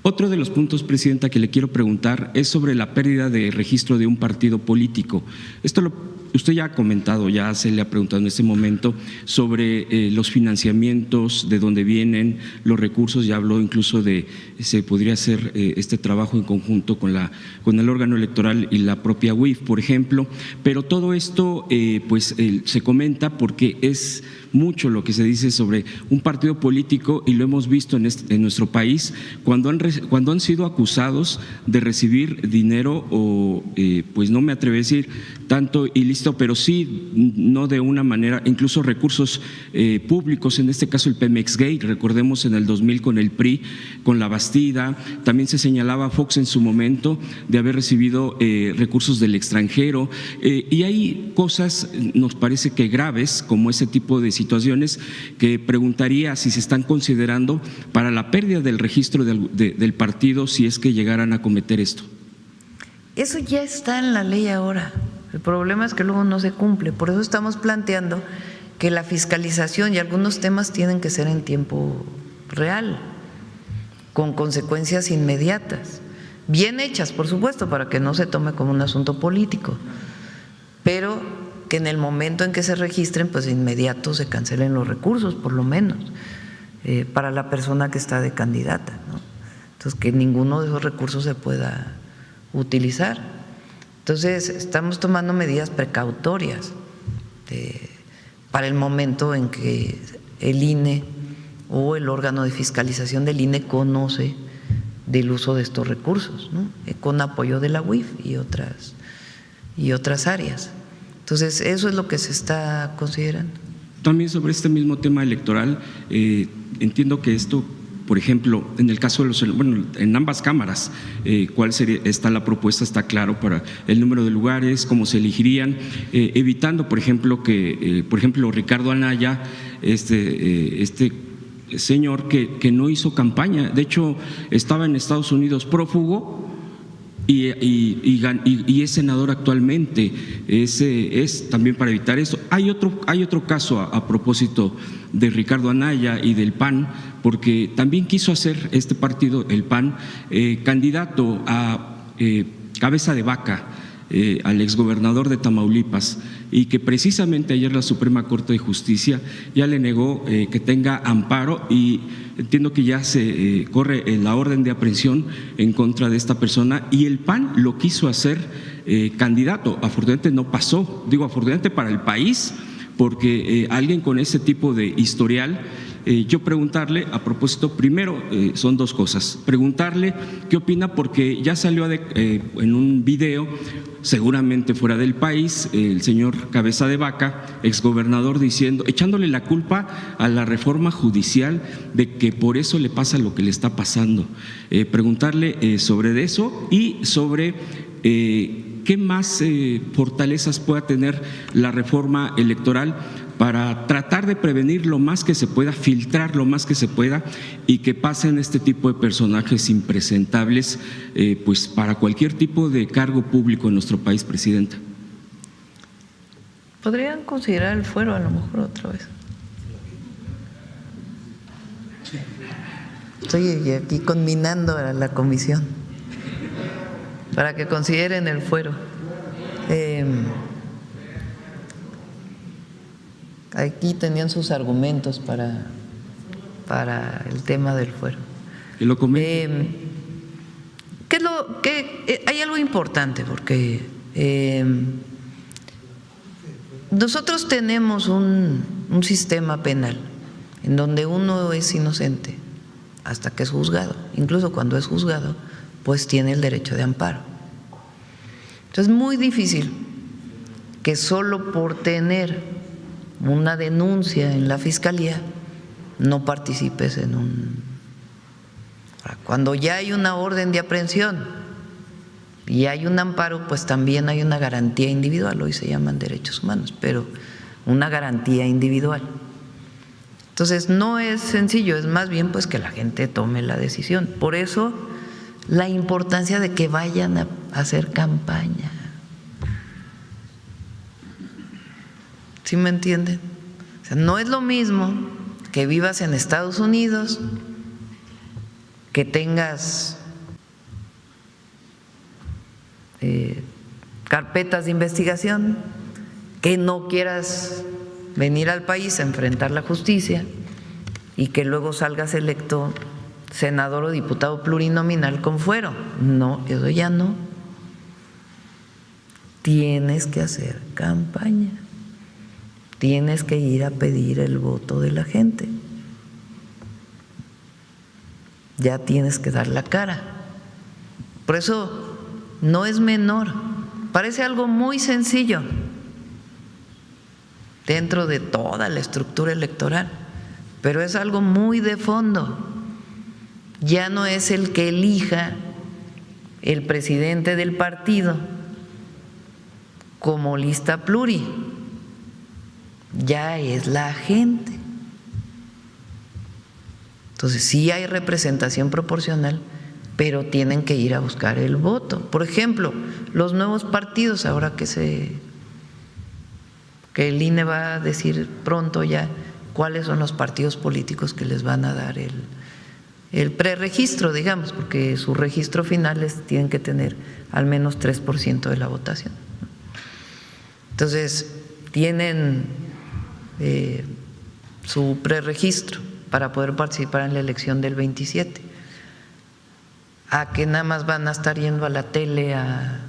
Otro de los puntos, Presidenta, que le quiero preguntar es sobre la pérdida de registro de un partido político. Usted ya ha comentado, ya se le ha preguntado en este momento sobre los financiamientos, de dónde vienen los recursos, ya habló incluso de se podría hacer este trabajo en conjunto con el órgano electoral y la propia UIF, por ejemplo, pero todo esto se comenta porque es mucho lo que se dice sobre un partido político y lo hemos visto en nuestro país cuando han sido acusados de recibir dinero o pues no me atrevo a decir tanto ilícito, pero sí no de una manera, incluso recursos públicos, en este caso el Pemex Gate, recordemos en el 2000 con el PRI, con la Bastida, también se señalaba a Fox en su momento de haber recibido recursos del extranjero y hay cosas, nos parece que graves, como ese tipo de situaciones que preguntaría si se están considerando para la pérdida del registro del partido si es que llegaran a cometer esto. Eso ya está en la ley ahora. El problema es que luego no se cumple. Por eso estamos planteando que la fiscalización y algunos temas tienen que ser en tiempo real, con consecuencias inmediatas, bien hechas, por supuesto, para que no se tome como un asunto político, pero que en el momento en que se registren, pues de inmediato se cancelen los recursos, por lo menos, para la persona que está de candidata, ¿no? Entonces, que ninguno de esos recursos se pueda utilizar. Entonces, estamos tomando medidas precautorias para el momento en que el INE o el órgano de fiscalización del INE conoce del uso de estos recursos, ¿no? Con apoyo de la UIF y otras áreas. Entonces, eso es lo que se está considerando. También sobre este mismo tema electoral, entiendo que esto, por ejemplo, en el caso de en ambas cámaras, ¿cuál está la propuesta? Está claro para el número de lugares, cómo se elegirían, evitando, por ejemplo, que, Ricardo Anaya, este señor que no hizo campaña, de hecho, estaba en Estados Unidos prófugo y es senador actualmente. Es también para evitar eso. Hay otro caso a propósito de Ricardo Anaya y del PAN, porque también quiso hacer este partido, el PAN, candidato a cabeza de vaca al exgobernador de Tamaulipas, y que precisamente ayer la Suprema Corte de Justicia ya le negó que tenga amparo, y entiendo que ya se corre la orden de aprehensión en contra de esta persona, y el PAN lo quiso hacer candidato. Afortunadamente no pasó, digo afortunadamente para el país, porque alguien con ese tipo de historial, yo preguntarle, a propósito, primero son dos cosas, preguntarle qué opina, porque ya salió en un video, seguramente fuera del país, el señor Cabeza de Vaca, exgobernador, echándole la culpa a la reforma judicial de que por eso le pasa lo que le está pasando. Preguntarle sobre eso y sobre qué más fortalezas pueda tener la reforma electoral para tratar de prevenir lo más que se pueda, filtrar lo más que se pueda, y que pasen este tipo de personajes impresentables pues para cualquier tipo de cargo público en nuestro país, Presidenta. ¿Podrían considerar el fuero a lo mejor otra vez? Estoy aquí conminando a la comisión para que consideren el fuero. Aquí tenían sus argumentos para el tema del fuero. Que lo comenten. Hay algo importante, porque nosotros tenemos un sistema penal en donde uno es inocente hasta que es juzgado. Incluso cuando es juzgado, pues tiene el derecho de amparo. Entonces es muy difícil que solo por tener una denuncia en la fiscalía no participes en Cuando ya hay una orden de aprehensión y hay un amparo, pues también hay una garantía individual. Hoy se llaman derechos humanos, pero una garantía individual. Entonces no es sencillo, es más bien pues que la gente tome la decisión. Por eso la importancia de que vayan a hacer campaña. ¿Sí me entienden? O sea, no es lo mismo que vivas en Estados Unidos, que tengas carpetas de investigación, que no quieras venir al país a enfrentar la justicia y que luego salgas electo senador o diputado plurinominal con fuero. No, eso ya no. Tienes que hacer campaña, tienes que ir a pedir el voto de la gente, ya tienes que dar la cara. Por eso no es menor, parece algo muy sencillo dentro de toda la estructura electoral, pero es algo muy de fondo. Ya no es el que elija el presidente del partido como lista pluri, ya es la gente. Entonces sí hay representación proporcional, pero tienen que ir a buscar el voto. Por ejemplo, los nuevos partidos, ahora que el INE va a decir pronto ya cuáles son los partidos políticos que les van a dar el preregistro, digamos, porque su registro final tienen que tener al menos 3% de la votación. Entonces, tienen su preregistro para poder participar en la elección del 27. A que nada más van a estar yendo a la tele a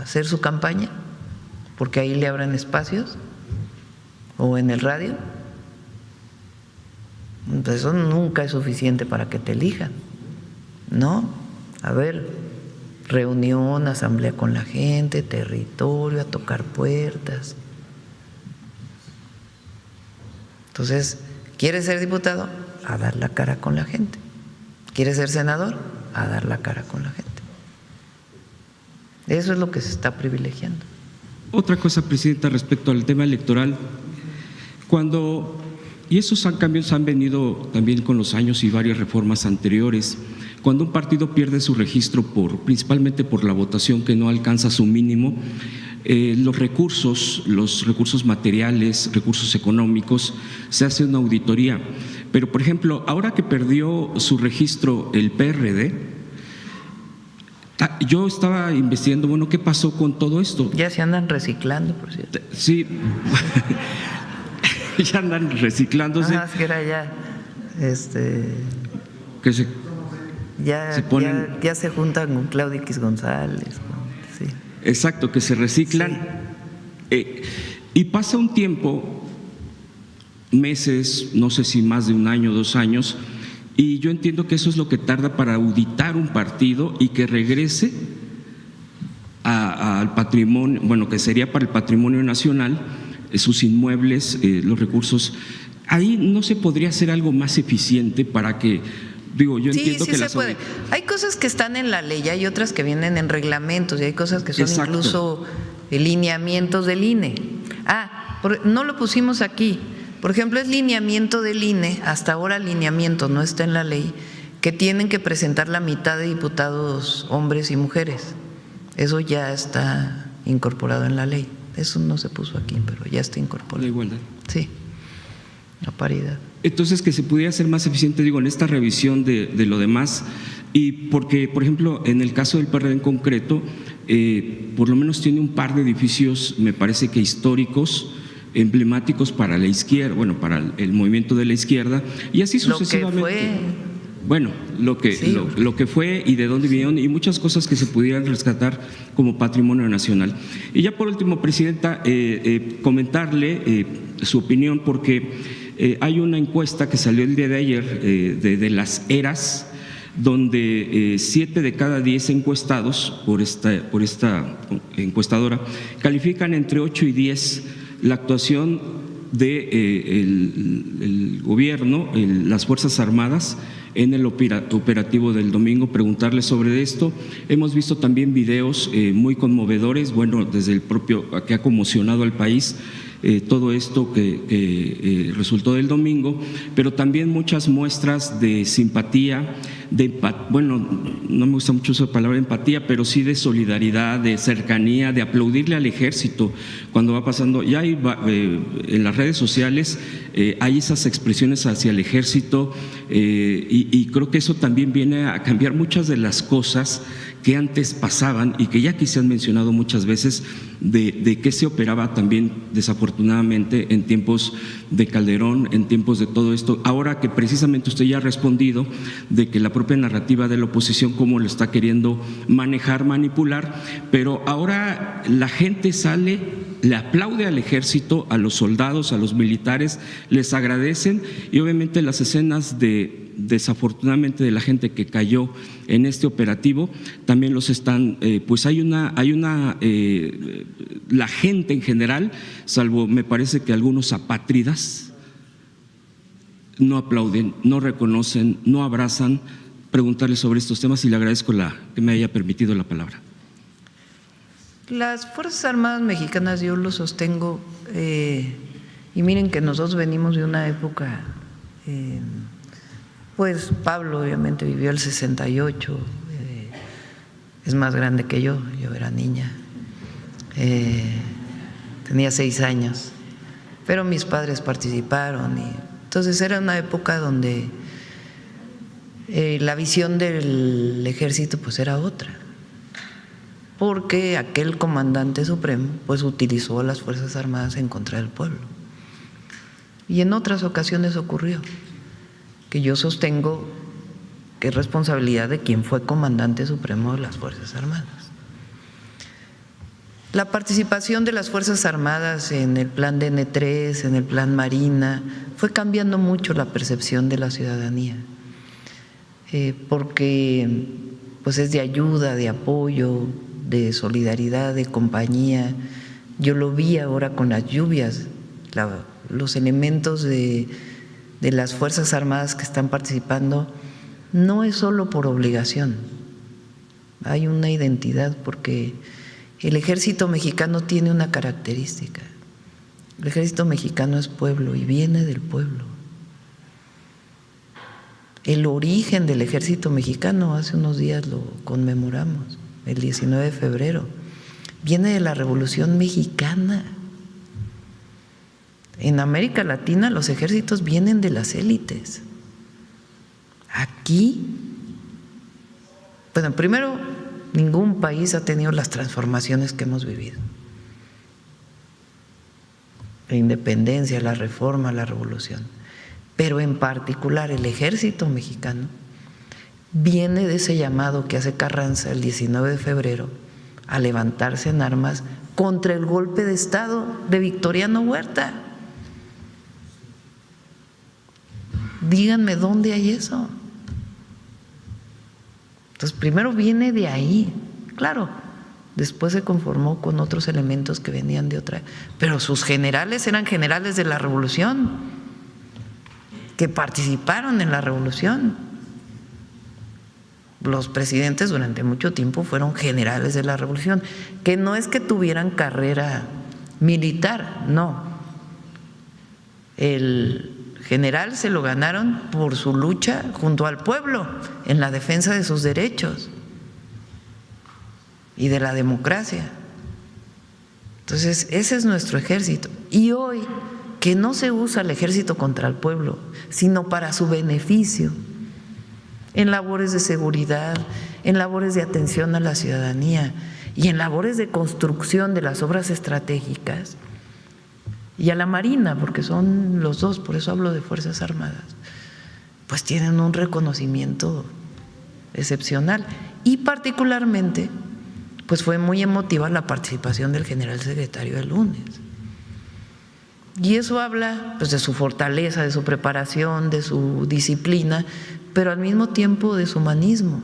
hacer su campaña, porque ahí le abren espacios, o en el radio. Entonces, eso nunca es suficiente para que te elijan, ¿no? A ver, reunión, asamblea con la gente, territorio, a tocar puertas. Entonces, ¿quieres ser diputado? A dar la cara con la gente. ¿Quieres ser senador? A dar la cara con la gente. Eso es lo que se está privilegiando. Otra cosa, Presidenta, respecto al tema electoral, y esos cambios han venido también con los años y varias reformas anteriores, cuando un partido pierde su registro principalmente por la votación que no alcanza su mínimo, los recursos materiales, recursos económicos, se hace una auditoría. Pero, por ejemplo, ahora que perdió su registro el PRD, yo estaba investigando, bueno, ¿qué pasó con todo esto? Ya se andan reciclando, por cierto. Sí, ya andan reciclándose. Ajá, es que era ya, que se ponen, ya se juntan con Claudio X González. Sí. Exacto, que se reciclan. Sí. Y pasa un tiempo, meses, no sé si más de un año, 2 años, y yo entiendo que eso es lo que tarda para auditar un partido y que regrese al patrimonio, bueno, que sería para el patrimonio nacional, sus inmuebles, los recursos. Ahí no se podría hacer algo más eficiente para que, yo entiendo que se puede. Hay cosas que están en la ley, hay otras que vienen en reglamentos y hay cosas que son Exacto. Incluso lineamientos del INE. No lo pusimos aquí. Por ejemplo, es lineamiento del INE, hasta ahora lineamiento, no está en la ley, que tienen que presentar la mitad de diputados hombres y mujeres. Eso ya está incorporado en la ley. Eso no se puso aquí, pero ya está incorporado. La igualdad. Sí, la paridad. Entonces, que se pudiera hacer más eficiente, en esta revisión de lo demás, y porque, por ejemplo, en el caso del PRD en concreto, por lo menos tiene un par de edificios, me parece que históricos, emblemáticos para la izquierda, bueno, para el movimiento de la izquierda, y así sucesivamente. Lo que fue. Bueno, lo que fue y de dónde vinieron, y muchas cosas que se pudieran rescatar como patrimonio nacional. Y ya por último, Presidenta, comentarle su opinión, porque hay una encuesta que salió el día de ayer de las ERAS, donde 7 de cada 10 encuestados por esta encuestadora califican entre 8 y 10 la actuación del gobierno, las Fuerzas Armadas, en el operativo del domingo, preguntarle sobre esto. Hemos visto también videos muy conmovedores, desde el propio que ha conmocionado al país, todo esto que resultó del domingo, pero también muchas muestras de simpatía, bueno, no me gusta mucho esa palabra empatía, pero sí de solidaridad, de cercanía, de aplaudirle al ejército cuando va pasando. Ya hay, en las redes sociales hay esas expresiones hacia el ejército y creo que eso también viene a cambiar muchas de las cosas que antes pasaban y que ya aquí se han mencionado muchas veces de qué se operaba también desafortunadamente en tiempos de Calderón, en tiempos de todo esto. Ahora que precisamente usted ya ha respondido de que la propia narrativa de la oposición cómo lo está queriendo manejar, manipular, pero ahora la gente sale, le aplaude al ejército, a los soldados, a los militares, les agradecen y obviamente las escenas desafortunadamente de la gente que cayó en este operativo también los están, pues hay una la gente en general, salvo me parece que algunos apátridas, no aplauden, no reconocen, no abrazan. Preguntarle sobre estos temas y le agradezco que me haya permitido la palabra. Las Fuerzas Armadas Mexicanas, yo lo sostengo, y miren que nosotros venimos de una época, pues Pablo obviamente vivió el 68, es más grande que yo era niña, tenía 6 años, pero mis padres participaron y entonces era una época donde la visión del ejército pues era otra, porque aquel comandante supremo pues utilizó a las Fuerzas Armadas en contra del pueblo. Y en otras ocasiones ocurrió, que yo sostengo que es responsabilidad de quien fue comandante supremo de las Fuerzas Armadas. La participación de las Fuerzas Armadas en el plan DN3, en el plan Marina, fue cambiando mucho la percepción de la ciudadanía, porque pues es de ayuda, de apoyo, de solidaridad, de compañía. Yo lo vi ahora con las lluvias, los elementos de las Fuerzas Armadas que están participando no es solo por obligación, hay una identidad, porque el ejército mexicano tiene una característica: el ejército mexicano es pueblo y viene del pueblo. El origen del ejército mexicano, hace unos días lo conmemoramos, el 19 de febrero, viene de la Revolución Mexicana. En América Latina los ejércitos vienen de las élites. Aquí, bueno, primero, ningún país ha tenido las transformaciones que hemos vivido. La independencia, la reforma, la revolución. Pero en particular el ejército mexicano viene de ese llamado que hace Carranza el 19 de febrero a levantarse en armas contra el golpe de Estado de Victoriano Huerta. Díganme dónde hay eso. Entonces, primero viene de ahí, claro, después se conformó con otros elementos que venían de otra, pero sus generales eran generales de la revolución, que participaron en la revolución. Los presidentes durante mucho tiempo fueron generales de la revolución, que no es que tuvieran carrera militar, no. El general se lo ganaron por su lucha junto al pueblo en la defensa de sus derechos y de la democracia. Entonces, ese es nuestro ejército. Y hoy, que no se usa el ejército contra el pueblo, sino para su beneficio, en labores de seguridad, en labores de atención a la ciudadanía y en labores de construcción de las obras estratégicas, y a la Marina, porque son los dos, por eso hablo de Fuerzas Armadas, pues tienen un reconocimiento excepcional. Y particularmente, pues fue muy emotiva la participación del general secretario el lunes. Y eso habla pues de su fortaleza, de su preparación, de su disciplina, pero al mismo tiempo de su humanismo.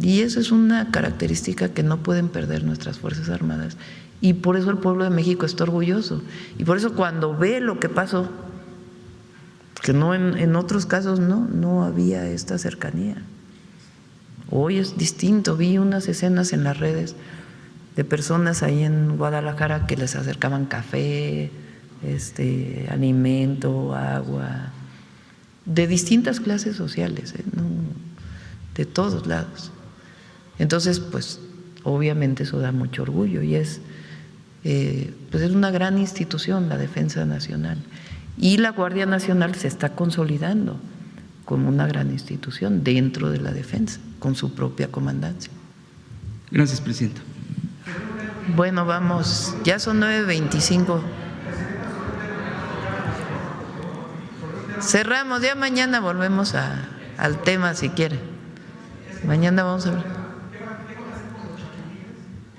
Y eso es una característica que no pueden perder nuestras Fuerzas Armadas. Y por eso el pueblo de México está orgulloso. Y por eso cuando ve lo que pasó, que no en otros casos no había esta cercanía. Hoy es distinto. Vi unas escenas en las redes de personas ahí en Guadalajara que les acercaban café, alimento, agua, de distintas clases sociales, ¿no? De todos lados. Entonces, pues obviamente eso da mucho orgullo y es una gran institución la Defensa Nacional. Y la Guardia Nacional se está consolidando como una gran institución dentro de la defensa, con su propia comandancia. Gracias, Presidenta. Bueno, vamos, ya son 9:25. Cerramos, ya mañana volvemos al tema si quiere. Mañana vamos a ver.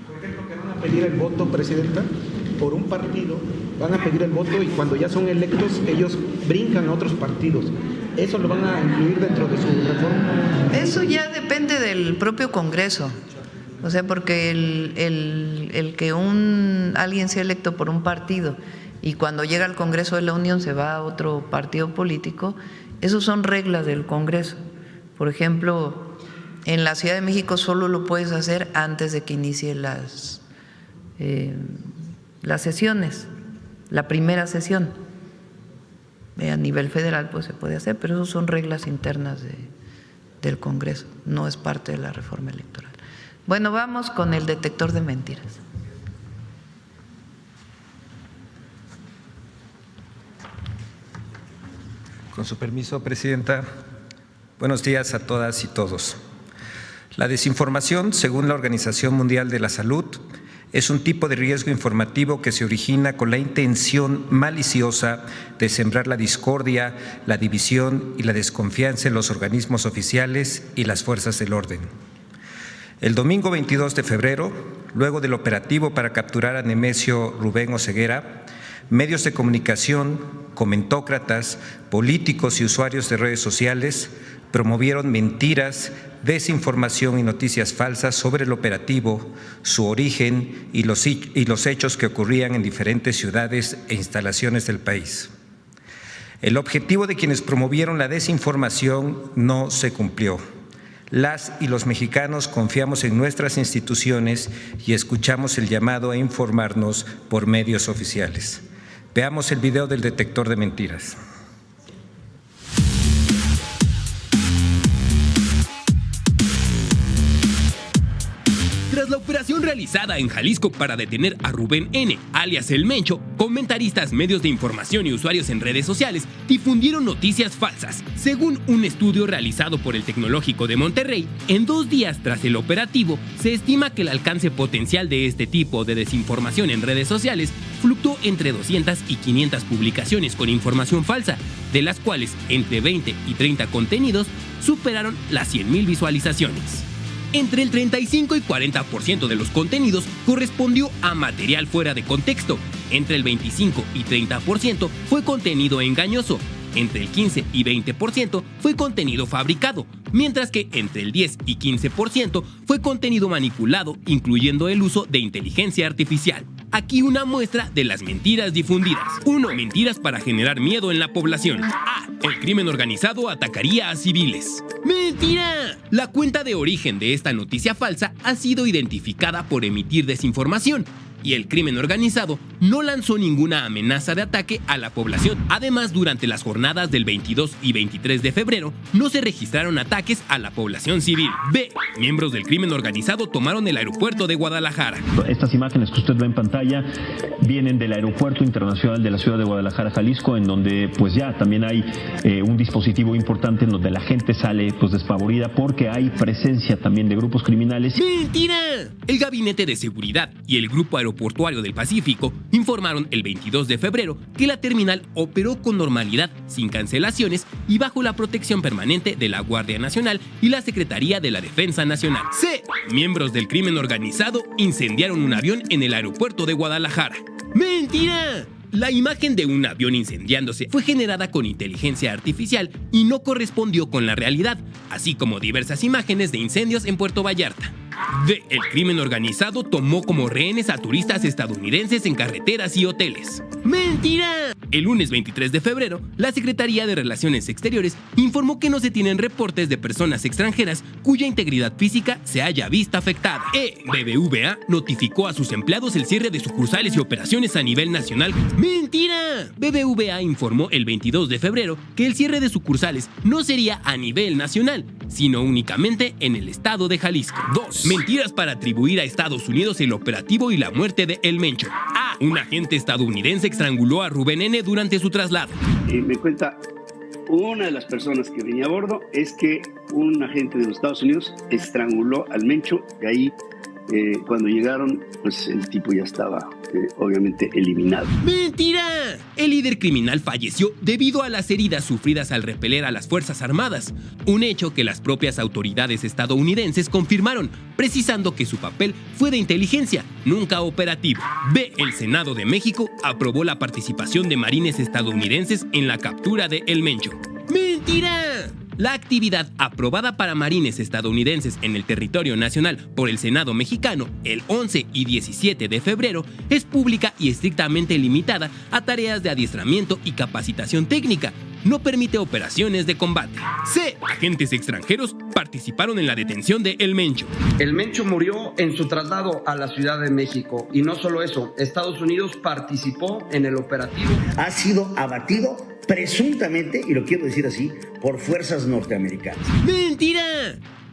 Por ejemplo, que van a pedir el voto, Presidenta, por un partido, van a pedir el voto y cuando ya son electos ellos brincan a otros partidos. ¿Eso lo van a incluir dentro de su reforma? Eso ya depende del propio Congreso. O sea, porque el que alguien sea electo por un partido y cuando llega al Congreso de la Unión se va a otro partido político, esos son reglas del Congreso. Por ejemplo, en la Ciudad de México solo lo puedes hacer antes de que inicie las sesiones, la primera sesión. A nivel federal pues se puede hacer, pero eso son reglas internas del Congreso, no es parte de la reforma electoral. Bueno, vamos con el detector de mentiras. Con su permiso, Presidenta. Buenos días a todas y todos. La desinformación, según la Organización Mundial de la Salud, es un tipo de riesgo informativo que se origina con la intención maliciosa de sembrar la discordia, la división y la desconfianza en los organismos oficiales y las fuerzas del orden. El domingo 22 de febrero, luego del operativo para capturar a Nemesio Rubén Oseguera, medios de comunicación, comentócratas, políticos y usuarios de redes sociales promovieron mentiras, desinformación y noticias falsas sobre el operativo, su origen y los hechos que ocurrían en diferentes ciudades e instalaciones del país. El objetivo de quienes promovieron la desinformación no se cumplió. Las y los mexicanos confiamos en nuestras instituciones y escuchamos el llamado a informarnos por medios oficiales. Veamos el video del detector de mentiras. Tras la operación realizada en Jalisco para detener a Rubén N., alias El Mencho, comentaristas, medios de información y usuarios en redes sociales difundieron noticias falsas. Según un estudio realizado por el Tecnológico de Monterrey, en 2 días tras el operativo, se estima que el alcance potencial de este tipo de desinformación en redes sociales fluctuó entre 200 y 500 publicaciones con información falsa, de las cuales entre 20 y 30 contenidos superaron las 100,000 visualizaciones. Entre el 35 y 40% de los contenidos correspondió a material fuera de contexto, entre el 25 y 30% fue contenido engañoso, entre el 15 y 20% fue contenido fabricado, mientras que entre el 10 y 15% fue contenido manipulado, incluyendo el uso de inteligencia artificial. Aquí una muestra de las mentiras difundidas. 1. Mentiras para generar miedo en la población. A. El crimen organizado atacaría a civiles. ¡Mentira! La cuenta de origen de esta noticia falsa ha sido identificada por emitir desinformación, y el crimen organizado no lanzó ninguna amenaza de ataque a la población. Además, durante las jornadas del 22 y 23 de febrero, no se registraron ataques a la población civil. B. Miembros del crimen organizado tomaron el aeropuerto de Guadalajara. Estas imágenes que usted ve en pantalla vienen del Aeropuerto Internacional de la Ciudad de Guadalajara, Jalisco, en donde pues ya también hay un dispositivo importante en donde la gente sale pues desfavorida porque hay presencia también de grupos criminales. ¡Mentira! El Gabinete de Seguridad y el Grupo Aeroportuario del Pacífico informaron el 22 de febrero que la terminal operó con normalidad, sin cancelaciones y bajo la protección permanente de la Guardia Nacional y la Secretaría de la Defensa Nacional. C. Miembros del crimen organizado incendiaron un avión en el aeropuerto de Guadalajara. ¡Mentira! La imagen de un avión incendiándose fue generada con inteligencia artificial y no correspondió con la realidad, así como diversas imágenes de incendios en Puerto Vallarta. D. El crimen organizado tomó como rehenes a turistas estadounidenses en carreteras y hoteles. ¡Mentira! ¡Mentira! El lunes 23 de febrero, la Secretaría de Relaciones Exteriores informó que no se tienen reportes de personas extranjeras cuya integridad física se haya visto afectada. BBVA notificó a sus empleados el cierre de sucursales y operaciones a nivel nacional. ¡Mentira! BBVA informó el 22 de febrero que el cierre de sucursales no sería a nivel nacional, sino únicamente en el estado de Jalisco. 2. Mentiras para atribuir a Estados Unidos el operativo y la muerte de El Mencho. Un agente estadounidense estranguló a Rubén N. durante su traslado. Me cuenta una de las personas que venía a bordo es que un agente de los Estados Unidos estranguló al Mencho y ahí cuando llegaron, pues el tipo ya estaba obviamente eliminado. ¡Mentira! El líder criminal falleció debido a las heridas sufridas al repeler a las Fuerzas Armadas, un hecho que las propias autoridades estadounidenses confirmaron, precisando que su papel fue de inteligencia, nunca operativo. El Senado de México aprobó la participación de marines estadounidenses en la captura de El Mencho. ¡Mentira! La actividad aprobada para marines estadounidenses en el territorio nacional por el Senado mexicano el 11 y 17 de febrero es pública y estrictamente limitada a tareas de adiestramiento y capacitación técnica. No permite operaciones de combate. Agentes extranjeros participaron en la detención de El Mencho. El Mencho murió en su traslado a la Ciudad de México. Y no solo eso, Estados Unidos participó en el operativo. Ha sido abatido presuntamente, y lo quiero decir así, por fuerzas norteamericanas. ¡Mentira!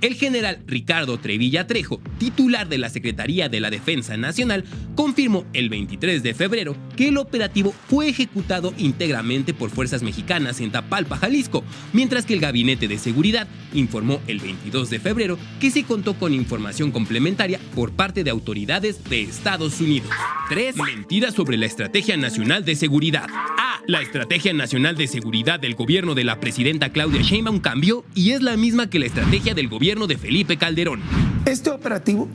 El general Ricardo Trevilla Trejo, titular de la Secretaría de la Defensa Nacional, confirmó el 23 de febrero que el operativo fue ejecutado íntegramente por fuerzas mexicanas en Tapalpa, Jalisco, mientras que el Gabinete de Seguridad informó el 22 de febrero que se contó con información complementaria por parte de autoridades de Estados Unidos. 3. Mentiras sobre la Estrategia Nacional de Seguridad. La Estrategia Nacional de Seguridad del gobierno de la presidenta Claudia Sheinbaum cambió y es la misma que la estrategia del gobierno de Felipe Calderón. Este operativo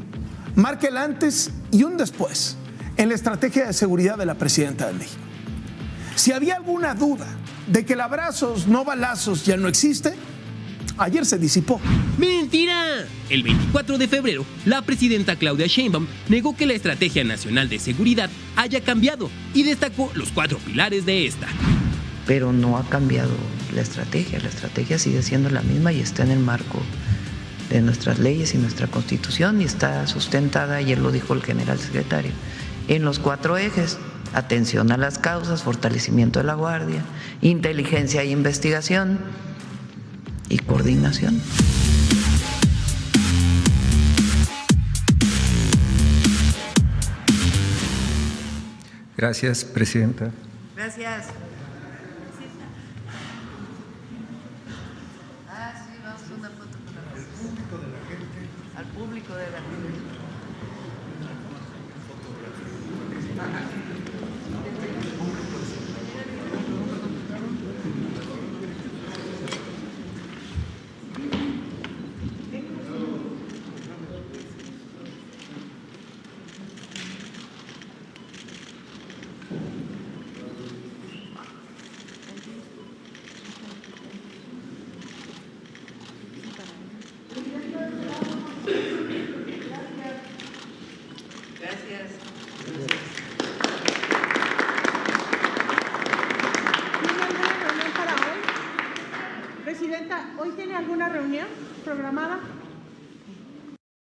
marca el antes y un después en la estrategia de seguridad de la presidenta de México. Si había alguna duda de que el abrazos, no balazos ya no existe, ayer se disipó. ¡Mentira! El 24 de febrero, la presidenta Claudia Sheinbaum negó que la Estrategia Nacional de Seguridad haya cambiado y destacó los 4 pilares de esta. Pero no ha cambiado la estrategia sigue siendo la misma y está en el marco de nuestras leyes y nuestra Constitución y está sustentada, ayer lo dijo el general secretario, en los 4 ejes: atención a las causas, fortalecimiento de la Guardia, inteligencia e investigación y coordinación. Gracias, presidenta. Gracias. Sí, vamos a hacer una foto con el público de la gente. Al público de la gente. Presidenta, ¿hoy tiene alguna reunión programada?